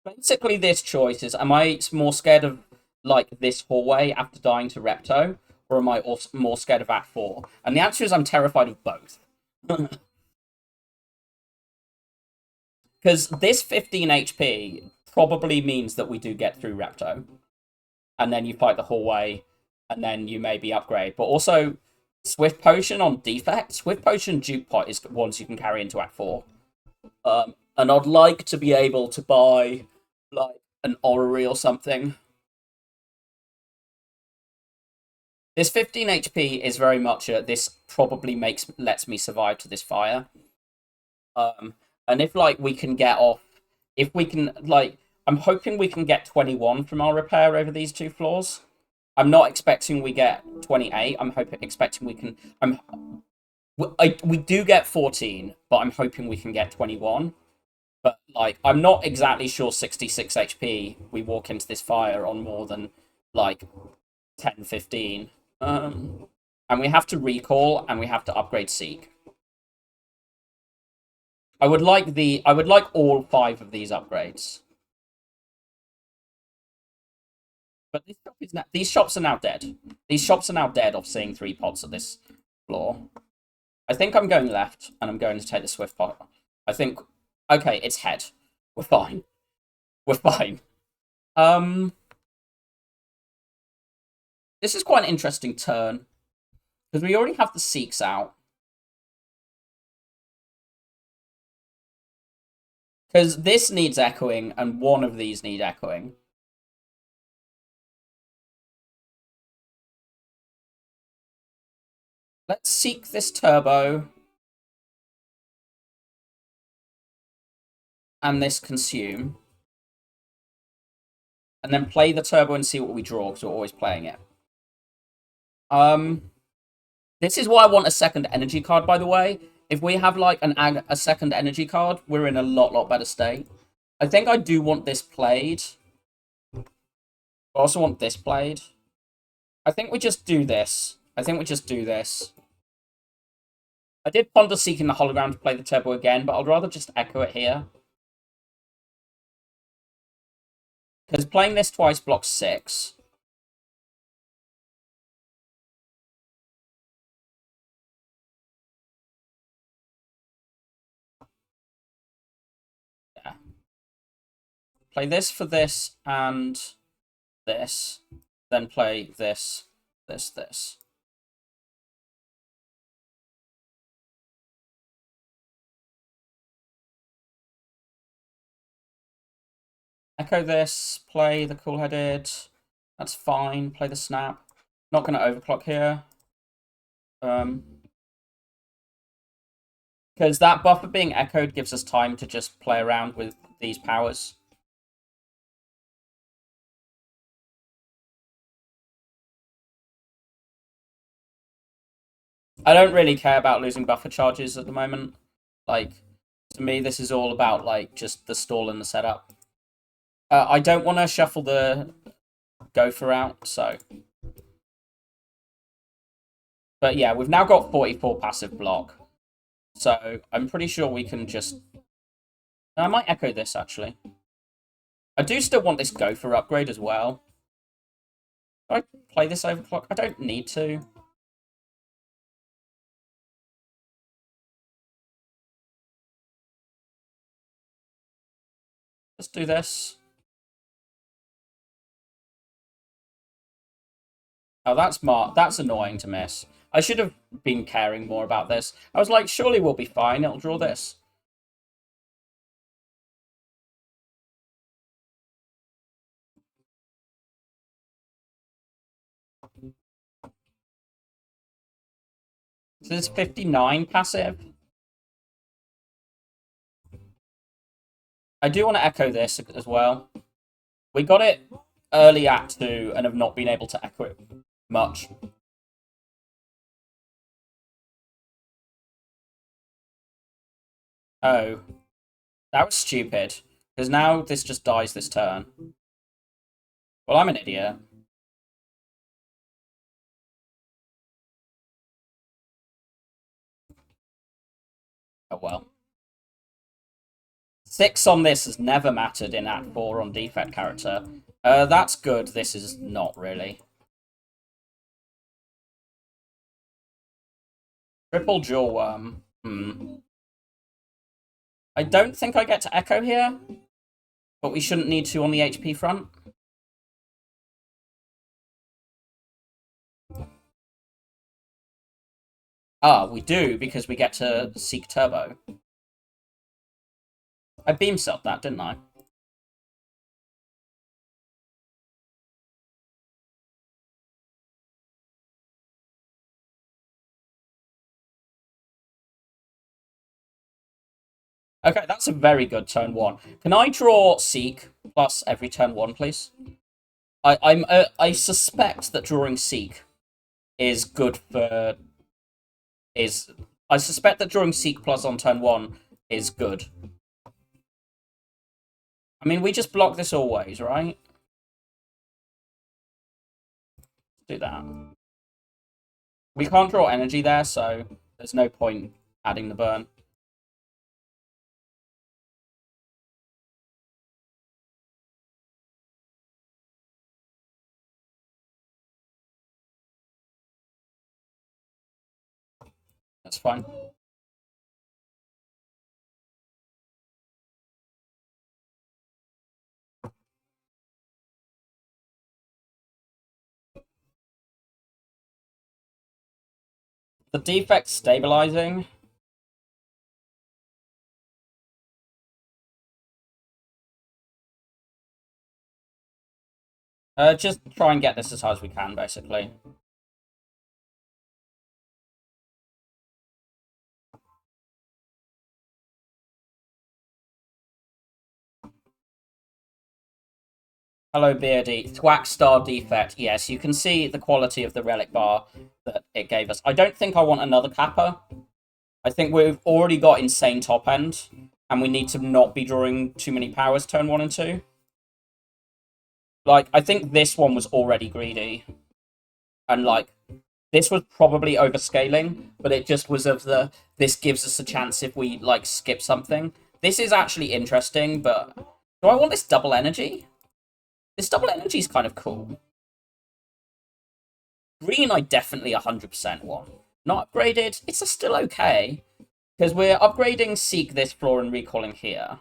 Basically this choice is, am I more scared of like this hallway after dying to Repto, or am I also more scared of Act 4? And the answer is I'm terrified of both. Because this 15 HP probably means that we do get through Repto. And then you fight the hallway, and then you maybe upgrade. But also, Swift Potion on defect. Swift Potion Duke Pot is ones you can carry into Act 4. And I'd like to be able to buy like an orrery or something. This 15 HP is very much a this probably lets me survive to this fire. Um, and if like we can get off, if we can like, I'm hoping we can get 21 from our repair over these two floors. I'm not expecting we get 28. I'm hoping expecting we can. We do get 14, but I'm hoping we can get 21. But like, I'm not exactly sure 66 HP we walk into this fire on more than like 10, 15. And we have to recall and we have to upgrade Seek. I would like all 5 of these upgrades. But these shops are now dead. These shops are now dead off seeing 3 pots at this floor. I think I'm going left and I'm going to take the Swift pot. I think okay, it's head. We're fine. We're fine. This is quite an interesting turn. Because we already have the Seeks out. Because this needs echoing, and one of these need echoing. Let's seek this turbo. And this consume. And then play the turbo and see what we draw, because we're always playing it. This is why I want a second energy card, by the way. If we have, like, a second energy card, we're in a lot better state. I think I do want this played. I also want this played. I think we just do this. I did ponder seeking the hologram to play the turbo again, but I'd rather just echo it here. Because playing this twice blocks 6. Yeah. Play this for this and this. Then play this, this. Echo this, play the cool-headed. That's fine. Play the snap. Not going to overclock here. Because that buffer being echoed gives us time to just play around with these powers. I don't really care about losing buffer charges at the moment. Like, to me, this is all about, like, just the stall and the setup. I don't want to shuffle the gopher out, so... But yeah, we've now got 44 passive block. So I'm pretty sure we can just... I might echo this, actually. I do still want this gopher upgrade as well. Do I play this overclock? I don't need to. Let's do this. Oh, that's annoying to miss. I should have been caring more about this. I was like, surely we'll be fine. It'll draw this. So there's 59 passive. I do want to echo this as well. We got it early at 2 and have not been able to echo it much. Oh. That was stupid. Because now this just dies this turn. Well, I'm an idiot. Oh well. 6 on this has never mattered in Act 4 on defect character. That's good. This is not really. Triple Jawworm. I don't think I get to echo here. But we shouldn't need to on the HP front. Ah, we do, because we get to seek turbo. I beam celled that, didn't I? Okay, that's a very good turn one. Can I draw Seek plus every turn one, please? I suspect that drawing Seek is good for is I suspect that drawing Seek plus on turn one is good. I mean, we just block this always, right? Do that. We can't draw energy there, so there's no point adding the burn. That's fine. The defect stabilizing. Just try and get this as high as we can, basically. Hello, Beardy. Thwack star defect. Yes, you can see the quality of the relic bar that it gave us. I don't think I want another kappa. I think we've already got insane top end, and we need to not be drawing too many powers turn 1 and 2. Like, I think this one was already greedy. And, like, this was probably overscaling, but it just was of the, this gives us a chance if we, like, skip something. This is actually interesting, but do I want this double energy? This double energy is kind of cool. Green, I definitely 100% want. Not upgraded, it's still okay. Because we're upgrading Seek this floor and recalling here.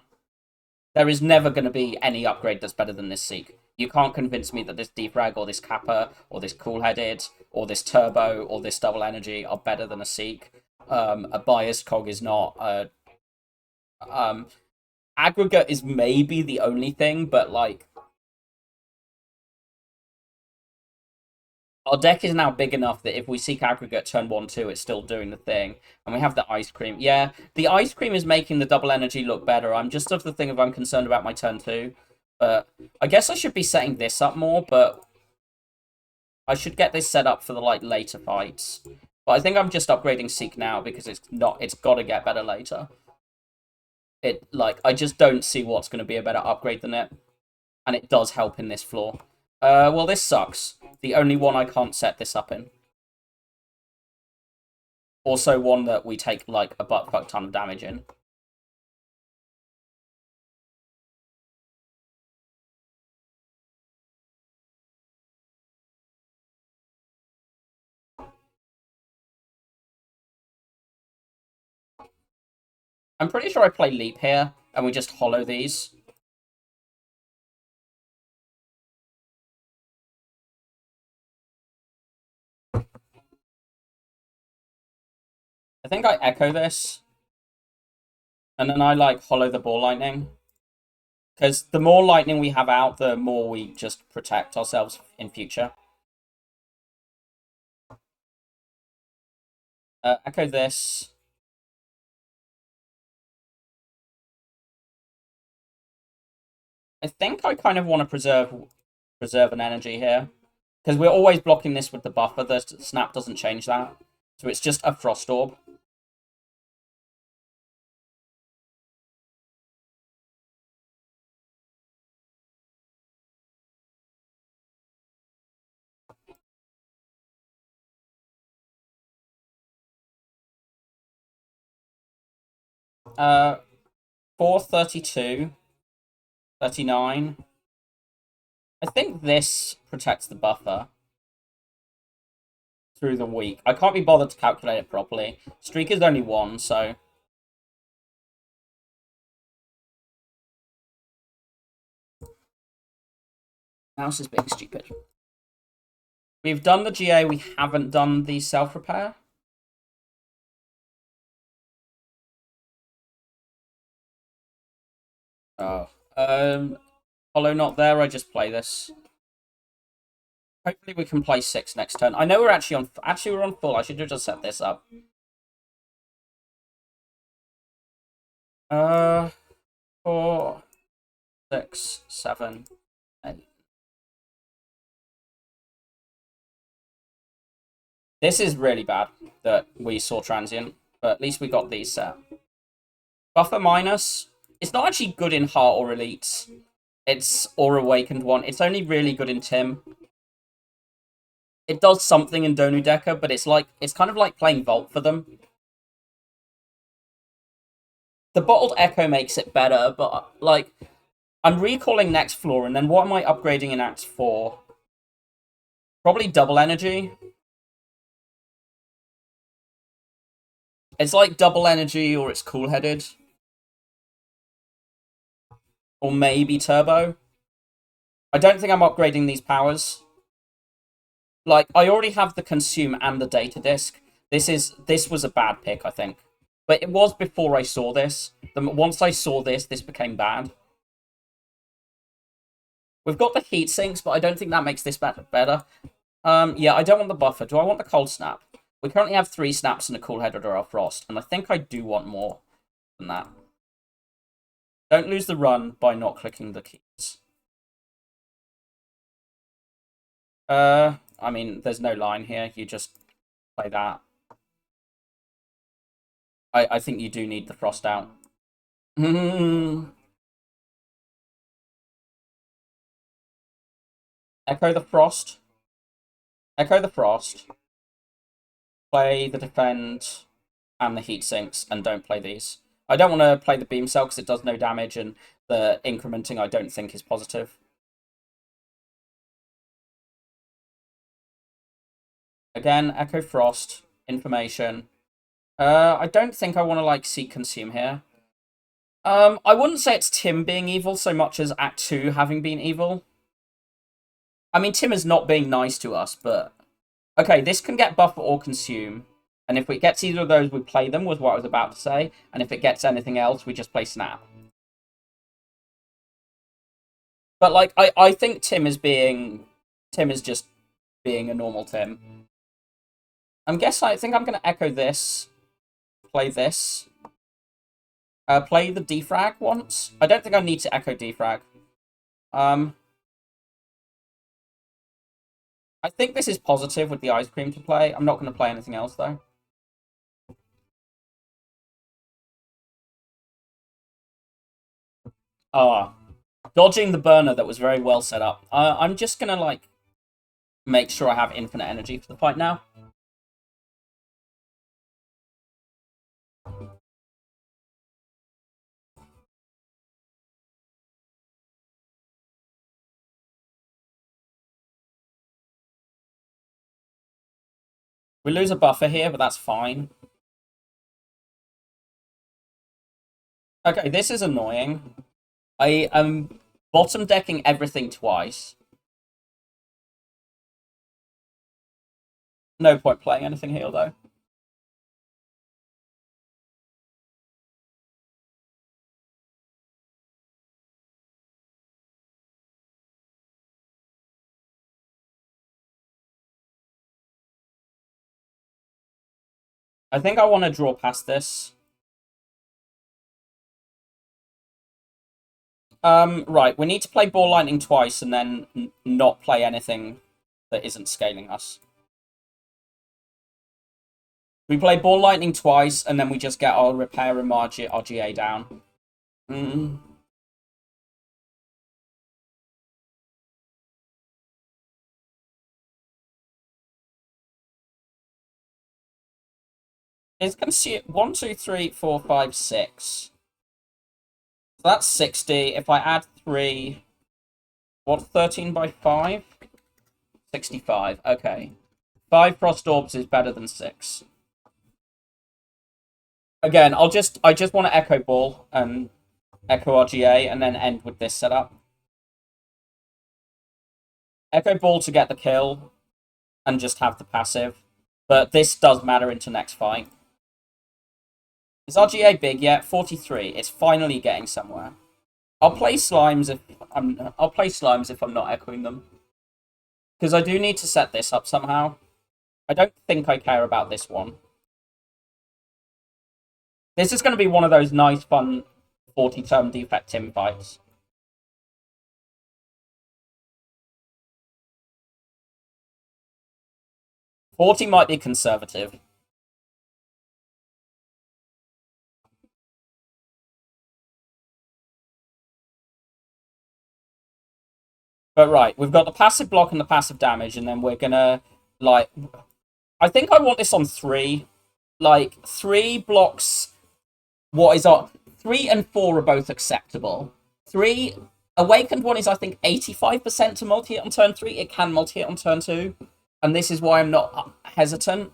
There is never going to be any upgrade that's better than this Seek. You can't convince me that this Defrag or this Kappa or this Cool-Headed or this Turbo or this Double Energy are better than a Seek. A Biased Cog is not. Aggregate is maybe the only thing, but like... Our deck is now big enough that if we Seek Aggregate turn 1-2, it's still doing the thing. And we have the Ice Cream. Yeah, the Ice Cream is making the double energy look better. I'm just of the thing of I'm concerned about my turn 2. But I guess I should be setting this up more, but I should get this set up for the like later fights. But I think I'm just upgrading Seek now because it's got to get better later. I just don't see what's going to be a better upgrade than it. And it does help in this floor. Well, this sucks. The only one I can't set this up in. Also one that we take, like, a butt-fuck ton of damage in. I'm pretty sure I play Leap here, and we just hollow these. I think I echo this. And then I, like, hollow the ball lightning. Because the more lightning we have out, the more we just protect ourselves in future. Echo this. I think I kind of want to preserve an energy here. Because we're always blocking this with the buffer. The snap doesn't change that. So it's just a Frost Orb. 432, 39. I think this protects the buffer through the week. I can't be bothered to calculate it properly. Streak is only 1, so... Mouse is being stupid. We've done the GA, we haven't done the self-repair. Oh. Hollow not there, I just play this. Hopefully we can play 6 next turn. I know we're actually on... Actually, we're on full. I should have just set this up. Uh, 4, 6, 7, 8. This is really bad that we saw transient, but at least we got these set. Buffer minus. It's not actually good in Heart or Elites. It's or Awakened one. It's only really good in Tim. It does something in Donu Deca, but it's kind of like playing Vault for them. The Bottled Echo makes it better, but like I'm recalling next floor, and then what am I upgrading in Act 4? Probably double energy. It's like double energy, or it's cool-headed. Or maybe turbo. I don't think I'm upgrading these powers. Like, I already have the consume and the data disk. This was a bad pick, I think. But it was before I saw this. Once I saw this became bad. We've got the heat sinks, but I don't think that makes this better. Yeah, I don't want the buffer. Do I want the cold snap? We currently have 3 snaps and a cool-headed or a frost, and I think I do want more than that. Don't lose the run by not clicking the keys. I mean, there's no line here. You just play that. I think you do need the frost out. Echo the frost. Echo the frost. Play the defend and the heat sinks, and don't play these. I don't want to play the beam cell because it does no damage, and the incrementing I don't think is positive. Again, Echo Frost, information. I don't think I want to like seek consume here. I wouldn't say it's Tim being evil so much as Act 2 having been evil. I mean, Tim is not being nice to us, but... Okay, this can get buffer or consume. And if it gets either of those, we play them, was what I was about to say. And if it gets anything else, we just play snap. But, like, I think Tim is just being a normal Tim. I think I'm going to echo this. Play this. Play the defrag once. I don't think I need to echo defrag. I think this is positive with the ice cream to play. I'm not going to play anything else, though. Dodging the burner that was very well set up. I'm just going to, like, make sure I have infinite energy for the fight now. We lose a buffer here, but that's fine. Okay, this is annoying. I am bottom decking everything twice. No point playing anything here, though. I think I want to draw past this. Right, we need to play Ball Lightning twice and then not play anything that isn't scaling us. We play Ball Lightning twice, and then we just get our Repair and RGA down. It's consume 1, 2, 3, 4, 5, 6. So that's 60. If I add 3, what, 13 by 5? 65. Okay. 5 Frost Orbs is better than 6. Again, I just want to Echo Ball and Echo RGA and then end with this setup. Echo Ball to get the kill and just have the passive. But this does matter into next fight. Is RGA big yet? 43. It's finally getting somewhere. I'll play slimes if I'm not echoing them. Because I do need to set this up somehow. I don't think I care about this one. This is going to be one of those nice, fun 40-turn defect team fights. $40 might be conservative. But right, we've got the passive block and the passive damage, and then we're gonna, like... I think I want this on 3. Like, 3 blocks... What is on... 3 and 4 are both acceptable. 3... Awakened one is, I think, 85% to multi-hit on turn 3. It can multi-hit on turn 2. And this is why I'm not hesitant.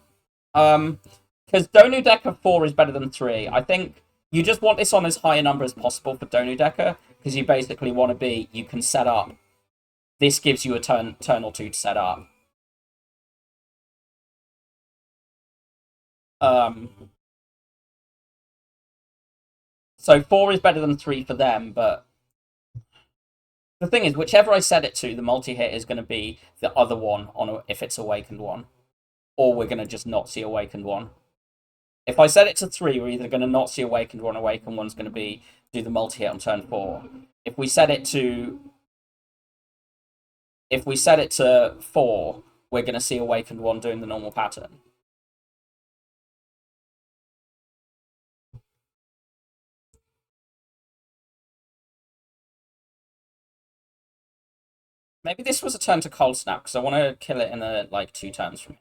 Because Donu Decker 4 is better than 3. I think you just want this on as high a number as possible for Donu Decker, because you basically want to be... You can set up... This gives you a turn or 2 to set up. So 4 is better than 3 for them, but the thing is, whichever I set it to, the multi-hit is going to be the other one if it's Awakened one. Or we're going to just not see Awakened one. If I set it to 3, we're either going to not see Awakened one. Awakened one's going to be do the multi-hit on turn 4. If we set it to 4, we're going to see Awakened one doing the normal pattern. Maybe this was a turn to Cold Snap, because I want to kill it in like 2 turns from here.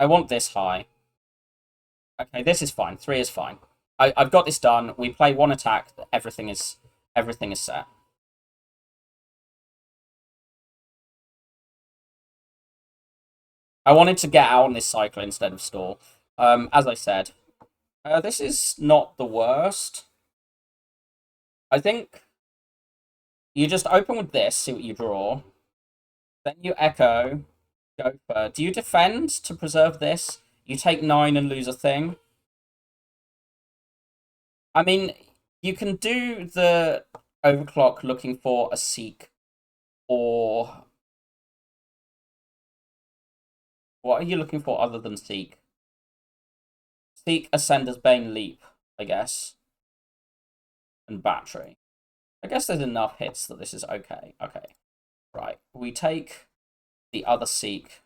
I want this high. Okay, this is fine. 3 is fine. I've got this done. We play 1 attack. Everything is set. I wanted to get out on this cycle instead of stall. As I said, this is not the worst. I think you just open with this, see what you draw. Then you echo, go for... Do you defend to preserve this? You take 9 and lose a thing. I mean, you can do the overclock looking for a Seek, or... What are you looking for other than Seek? Seek, Ascender's Bane, Leap, I guess. And Battery. I guess there's enough hits that this is okay. Okay. Right. We take the other Seek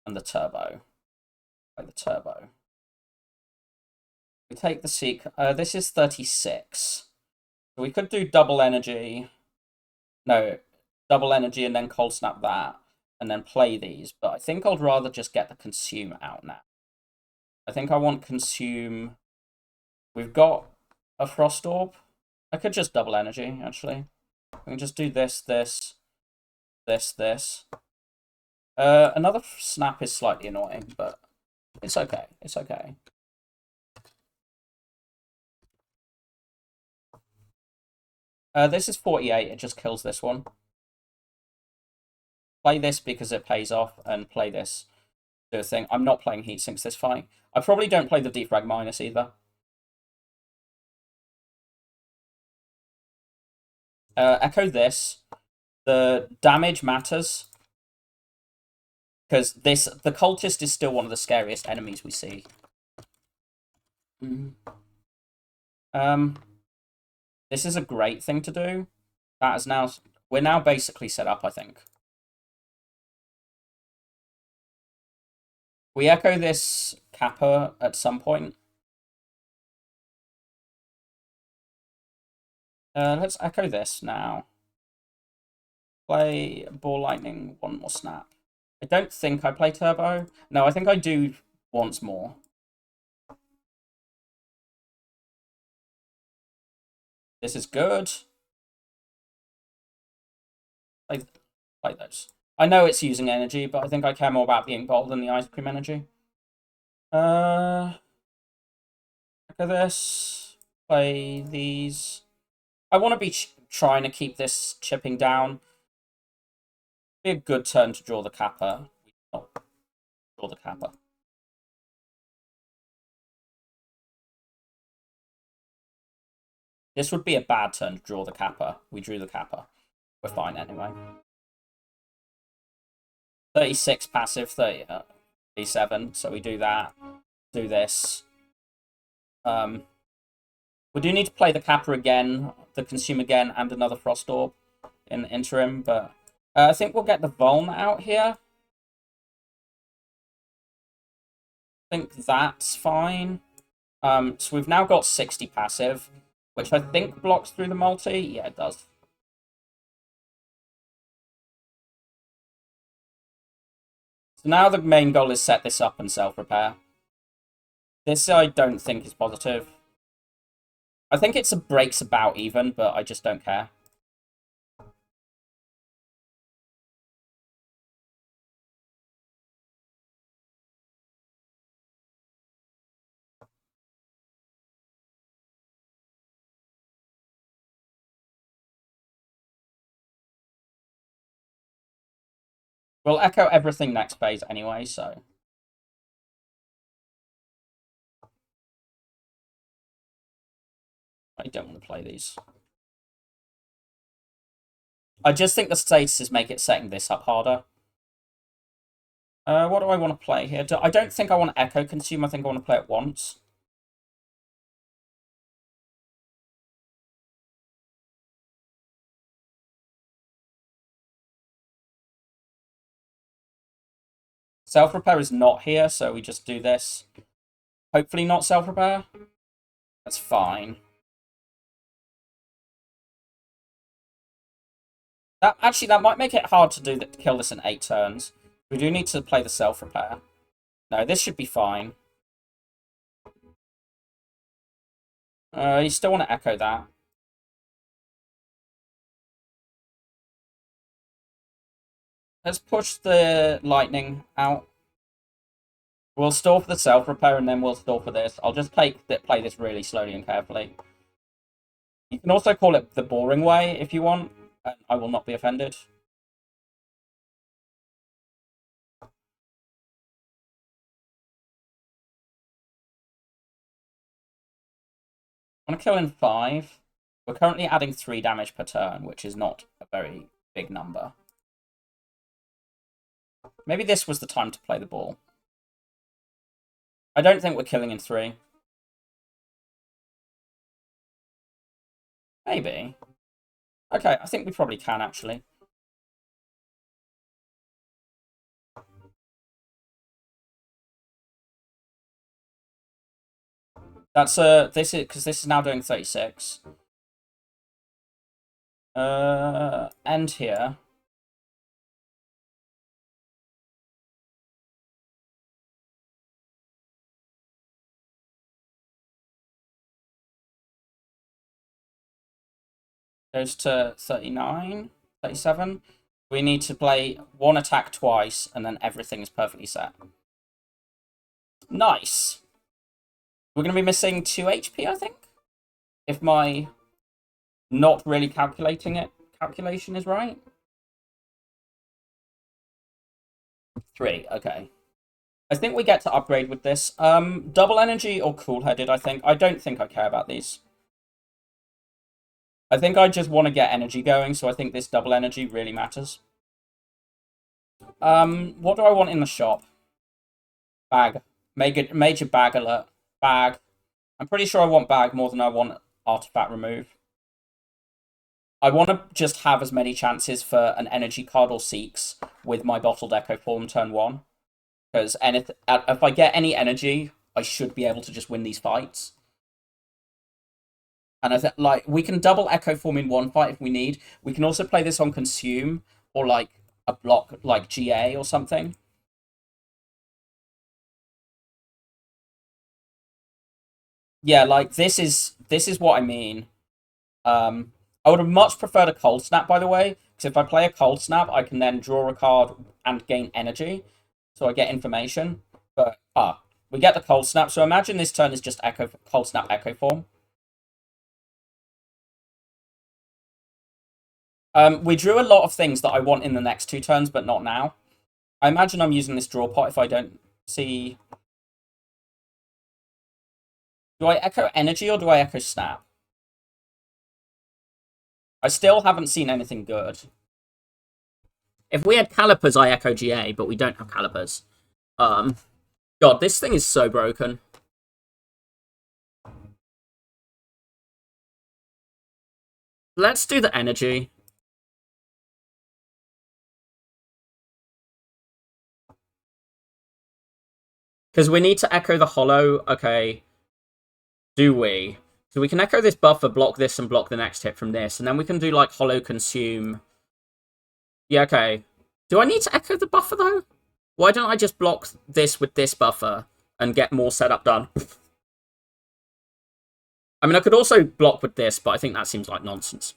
and the Turbo. Like the Turbo. We take the Seek. This is 36. So we could do double energy. No. Double energy and then cold snap that. And then play these. But I think I'd rather just get the Consume out now. I think I want Consume. We've got a Frost Orb. I could just double energy, actually. We can just do this, this, this, this. Another snap is slightly annoying, but it's okay. It's okay. This is 48. It just kills this one. Play this because it pays off, and play this. Do a thing. I'm not playing Heat Sinks this fight. I probably don't play the Defrag Minus either. Echo this. The damage matters. Because the Cultist is still one of the scariest enemies we see. This is a great thing to do. That is now... We're now basically set up, I think. We echo this Kappa at some point. Let's echo this now. Play Ball Lightning, 1 more snap. I don't think I play Turbo. No, I think I do once more. This is good. Play those. I know it's using energy, but I think I care more about the Ink Bolt than the Ice Cream energy. Look at this. Play these. I want to be trying to keep this chipping down. Be a good turn to draw the Kappa. Not draw the Kappa. This would be a bad turn to draw the Kappa. We drew the Kappa. We're fine anyway. 36 passive, 37. So we do that. Do this. We do need to play the Kappa again, the Consume again, and another Frost Orb in the interim, but I think we'll get the Vuln out here. I think that's fine. So we've now got 60 passive, which I think blocks through the multi. Yeah, it does. So now the main goal is set this up and self-repair. This I don't think is positive. I think it's a breaks about even, but I just don't care. We'll echo everything next phase anyway, so... I don't want to play these. I just think the statuses make it setting this up harder. What do I want to play here? I don't think I want to Echo Consume. I think I want to play it once. Self-repair is not here, so we just do this. Hopefully not self-repair. That's fine. That might make it hard to kill this in 8 turns. We do need to play the self-repair. No, this should be fine. You still want to echo that. Let's push the lightning out. We'll stall for the self-repair and then we'll stall for this. I'll just play this really slowly and carefully. You can also call it the boring way if you want. And I will not be offended. I'm going to kill in 5. We're currently adding 3 damage per turn, which is not a very big number. Maybe this was the time to play the ball. I don't think we're killing in 3. Maybe. Okay, I think we probably can, actually. That's this is now doing 36. End here. Goes to 39, 37. We need to play 1 attack twice, and then everything is perfectly set. Nice. We're going to be missing 2 HP, I think? If my not really calculation is right. 3, okay. I think we get to upgrade with this. Double energy or cool-headed, I think. I don't think I care about these. I think I just want to get energy going, so I think this double energy really matters. What do I want in the shop? Bag. Major bag alert. Bag. I'm pretty sure I want bag more than I want artifact remove. I want to just have as many chances for an energy card or Seeks with my bottled Echo form turn 1. Because if I get any energy, I should be able to just win these fights. And I think, like, we can double Echo form in 1 fight if we need. We can also play this on Consume or, like, a block, like GA or something. Yeah, like, this is what I mean. I would have much preferred a Cold Snap, by the way, because if I play a Cold Snap, I can then draw a card and gain energy, so I get information. But, we get the Cold Snap, so imagine this turn is just Cold Snap Echo form. We drew a lot of things that I want in the next 2 turns, but not now. I imagine I'm using this draw pot if I don't see... Do I Echo Energy or do I Echo Snap? I still haven't seen anything good. If we had calipers, I echo GA, but we don't have calipers. God, this thing is so broken. Let's do the energy. Because we need to echo the hollow. Okay. Do we? So we can echo this buffer, block this, and block the next hit from this. And then we can do, like, hollow consume. Yeah, okay. Do I need to echo the buffer, though? Why don't I just block this with this buffer and get more setup done? I mean, I could also block with this, but I think that seems like nonsense.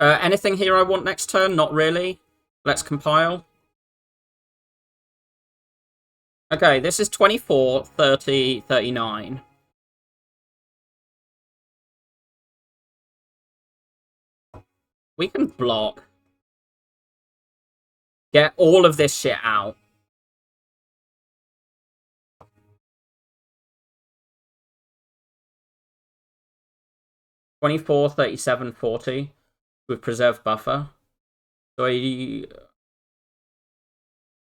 Anything here I want next turn? Not really. Let's compile. Okay, this is 24, 30, 39. We can block. Get all of this shit out. (24, 37, 40) with preserved buffer. So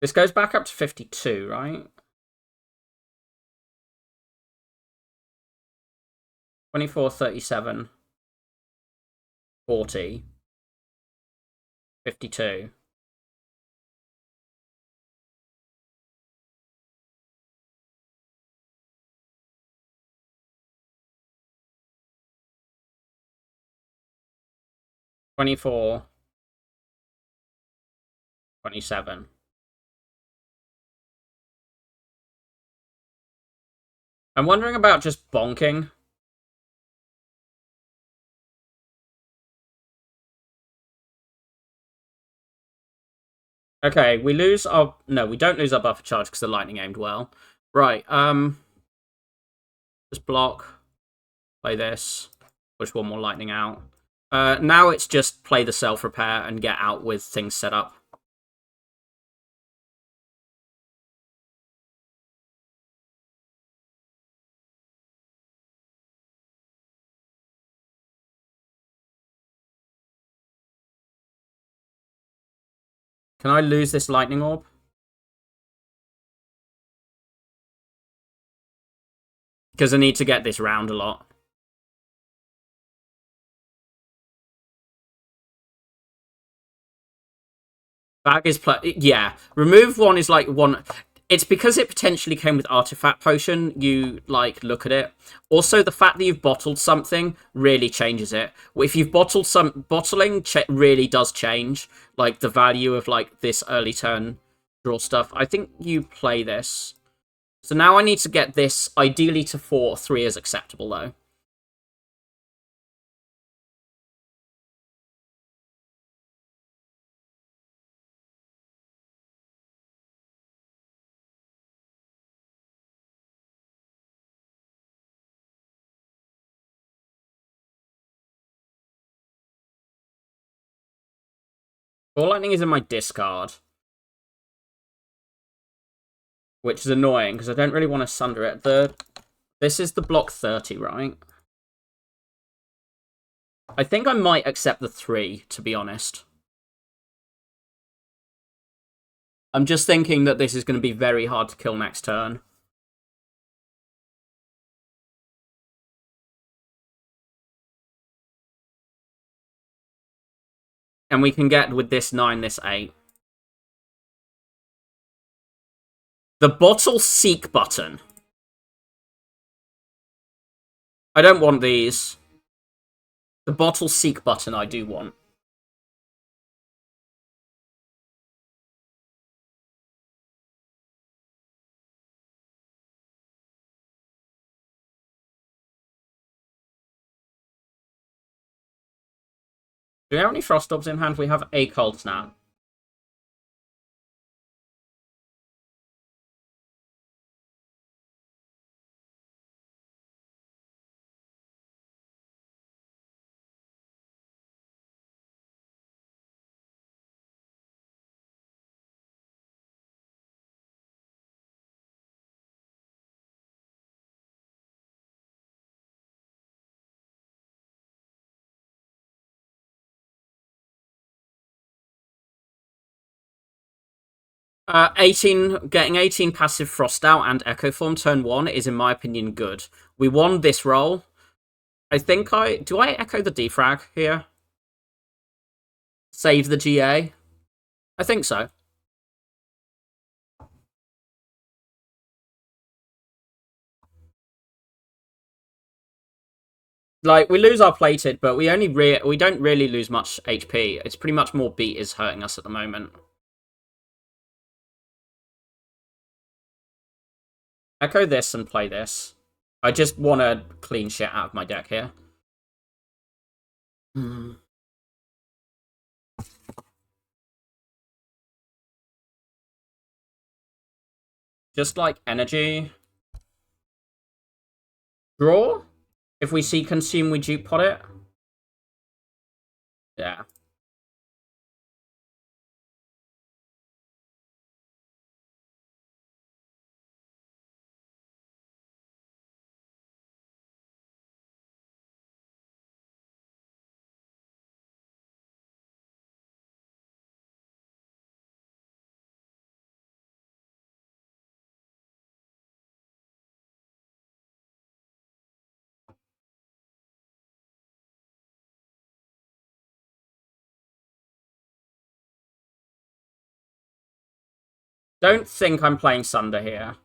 this goes back up to 52, right? 24, 37, 40, 52. (24, 27). I'm wondering about just bonking. Okay, we lose our... No, we don't lose our buffer charge because the lightning aimed well. Right, just block. Play this. Push one more lightning out. Now it's just play the self-repair and get out with things set up. Can I lose this lightning orb? Because I need to get this round a lot. Bag is yeah. Remove one is like one. It's because it potentially came with artifact potion. You like look at it. Also, the fact that you've bottled something really changes it. If you've bottled some, bottling really does change like the value of like this early turn draw stuff. I think you play this. So now I need to get this ideally to 4. 3 is acceptable though. Ball lightning is in my discard, which is annoying because I don't really want to sunder it. This is the block 30, right? I think I might accept the 3, to be honest. I'm just thinking that this is going to be very hard to kill next turn. And we can get with this 9, this 8. The bottle seek button. I don't want these. The bottle seek button I do want. Do we have any frost orbs in hand? We have a cold snap. Getting 18 passive Frost out and Echo Form turn 1 is, in my opinion, good. We won this roll. I think do I echo the defrag here? Save the GA? I think so. Like, we lose our plated, but we don't really lose much HP. It's pretty much more beat is hurting us at the moment. Echo this and play this. I just want to clean shit out of my deck here. Just like energy. Draw? If we see consume, we dupe pot it. Yeah. Don't think I'm playing Sunder here.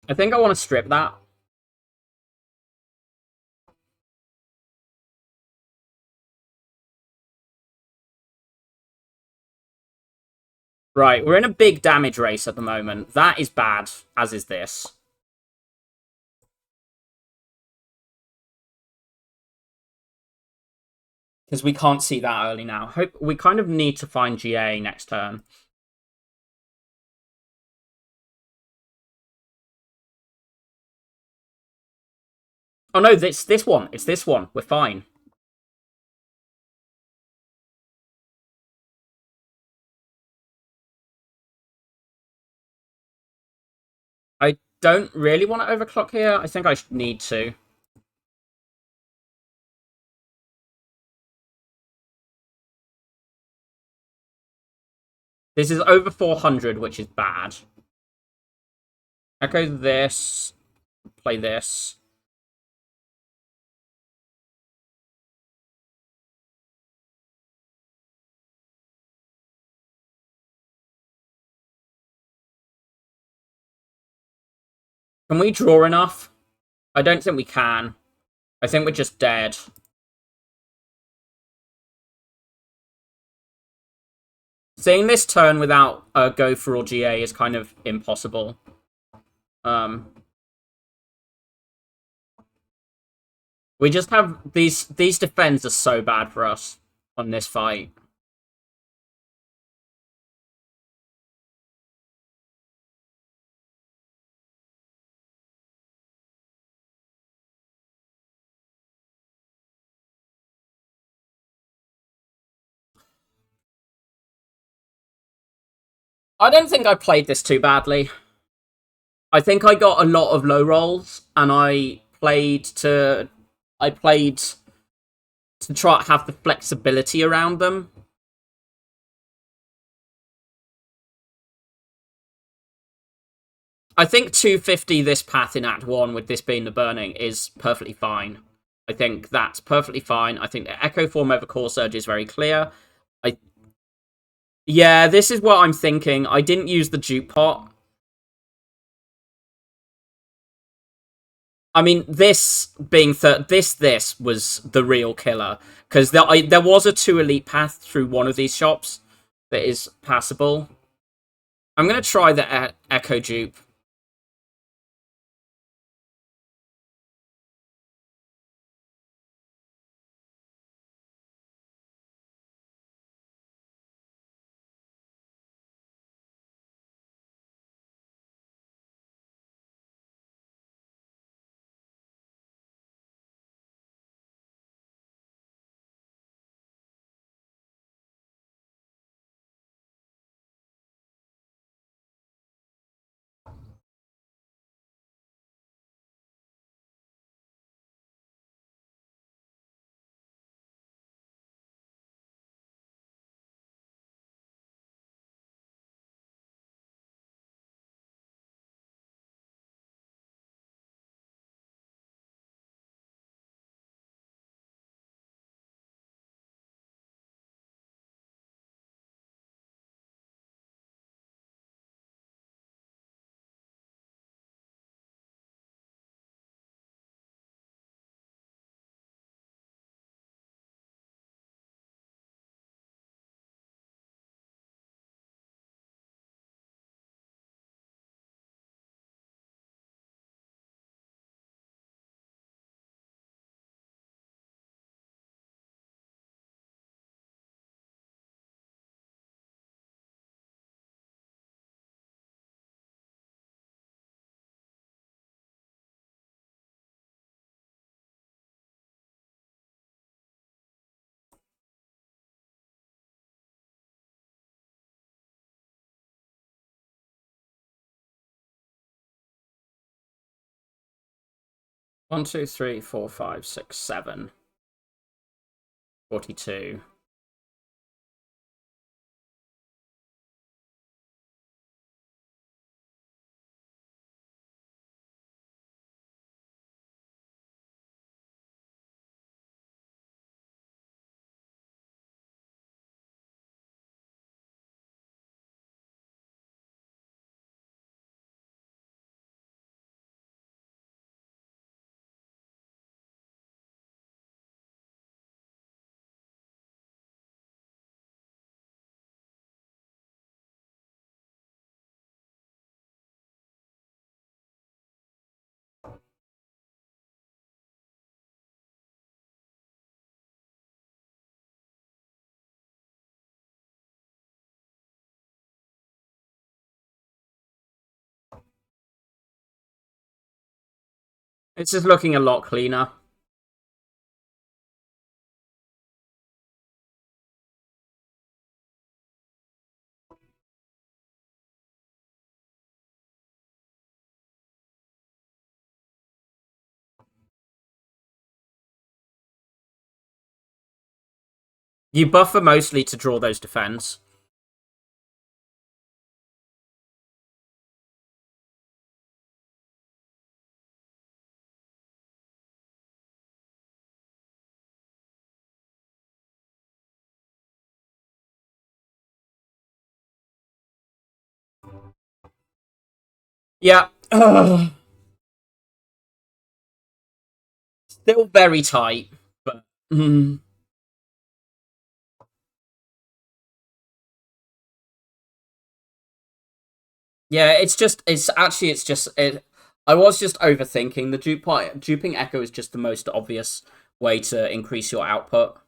I think I want to strip that. Right, we're in a big damage race at the moment. That is bad, as is this. Because we can't see that early now. We kind of need to find GA next turn. Oh no, this one. It's this one. We're fine. I don't really want to overclock here. I think I need to. This is over 400, which is bad. Echo this. Play this. Can we draw enough? I don't think we can. I think we're just dead. Seeing this turn without a go for or GA is kind of impossible. We just have these defends are so bad for us on this fight. I don't think I played this too badly. I think I got a lot of low rolls, and I played to try to have the flexibility around them. I think 250 this path in Act 1 with this being the burning is perfectly fine. I think that's perfectly fine. I think the Echo Form over Core Surge is very clear. Yeah, this is what I'm thinking. I didn't use the dupe pot. I mean, this being this was the real killer, because there was a 2 elite path through one of these shops that is passable. I'm gonna try the Echo dupe. 1, 2, 3, 4, 5, 6, 7. 42. It's just looking a lot cleaner. You buffer mostly to draw those defense. Yeah. Still very tight, but... Yeah, it's just... I was just overthinking. The duping echo is just the most obvious way to increase your output.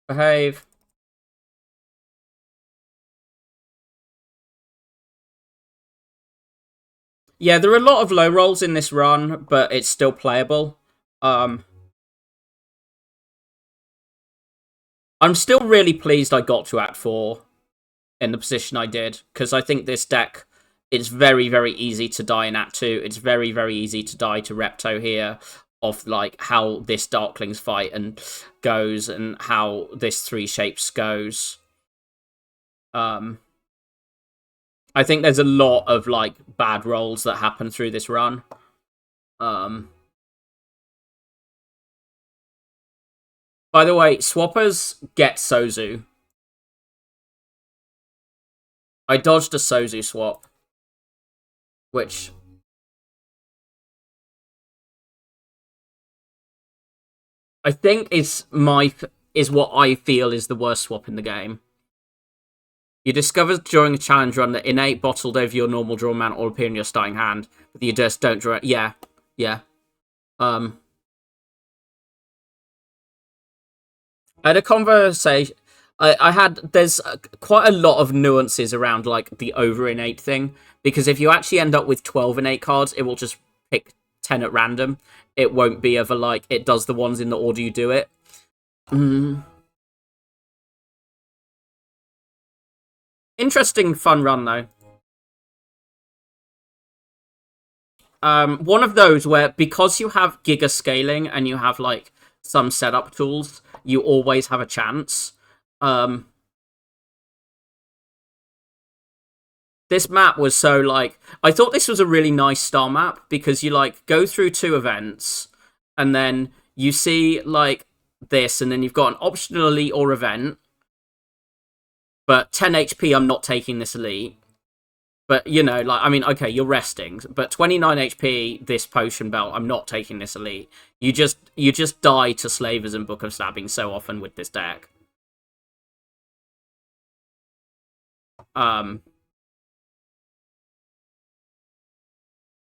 Behave. Yeah, there are a lot of low rolls in this run, but it's still playable. I'm still really pleased I got to Act 4 in the position I did, because I think this deck is very, very easy to die in Act 2. It's very, very easy to die to Repto here, of like how this Darklings fight and goes, and how this 3 shapes goes. I think there's a lot of like bad rolls that happen through this run. By the way, swappers get Sozu. I dodged a Sozu swap, which I think is what I feel is the worst swap in the game. You discover during a challenge run that innate bottled over your normal draw amount or appear in your starting hand, but you just don't draw it. Yeah, yeah. I had a conversation. There's quite a lot of nuances around like the over innate thing, because if you actually end up with 12 innate cards, it will just pick 10 at random. It won't be ever like it does the ones in the order you do it. Interesting, fun run though. One of those where, because you have giga scaling and you have like some setup tools, you always have a chance. This map was so like, I thought this was a really nice star map, because you like go through 2 events and then you see like this, and then you've got an optional elite or event, but 10 HP, I'm not taking this elite. But, you know, like, I mean, okay, you're resting, but 29 HP, this potion belt, I'm not taking this elite. You just die to Slavers and Book of Stabbing so often with this deck.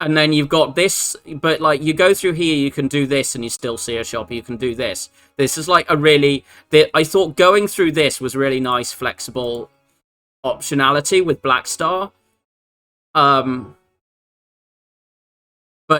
And then you've got this, but like you go through here, you can do this and you still see a shop. You can do this. This is like a really, I thought going through this was really nice, flexible optionality with Black Star. But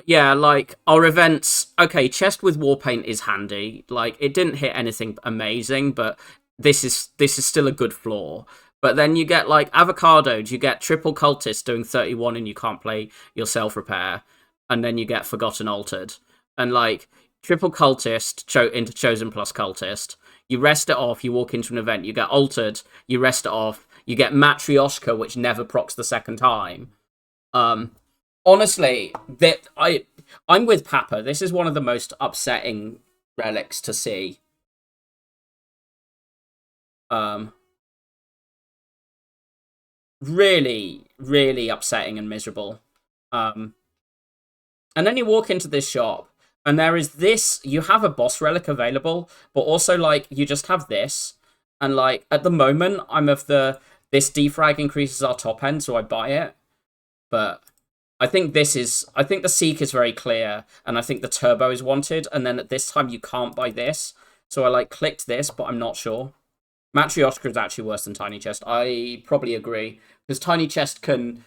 yeah, like our events, okay, chest with war paint is handy. Like it didn't hit anything amazing, but this is still a good floor. But then you get like avocados, you get triple cultist doing 31 and you can't play your self repair, and then you get forgotten altered. And like triple cultist into chosen plus cultist. You rest it off, you walk into an event, you get altered, you rest it off, you get Matryoshka, which never procs the second time. Honestly, I'm with Papa. This is one of the most upsetting relics to see. Really, really upsetting and miserable. And then you walk into this shop, and there is this. You have a boss relic available, but also like you just have this. And like at the moment, I'm of the this defrag increases our top end, so I buy it. But I think the Seek is very clear, and I think the Turbo is wanted, and then at this time you can't buy this. So I like clicked this, but I'm not sure. Matryoshka is actually worse than Tiny Chest. I probably agree, because Tiny Chest can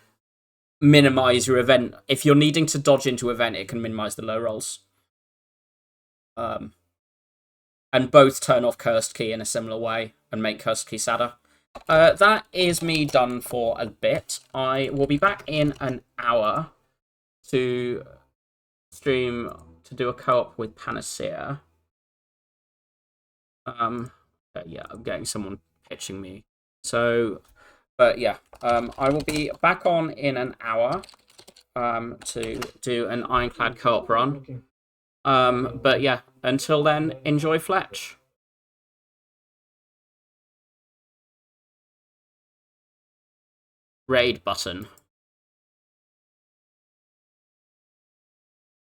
minimize your event. If you're needing to dodge into event, it can minimize the low rolls. And both turn off Cursed Key in a similar way and make Cursed Key sadder. That is me done for a bit. I will be back in an hour to stream to do a co-op with Panacea. Yeah, I'm getting someone pitching me. So, but yeah, I will be back on in an hour to do an Ironclad co-op run. But yeah, until then, enjoy Fletch. Raid button.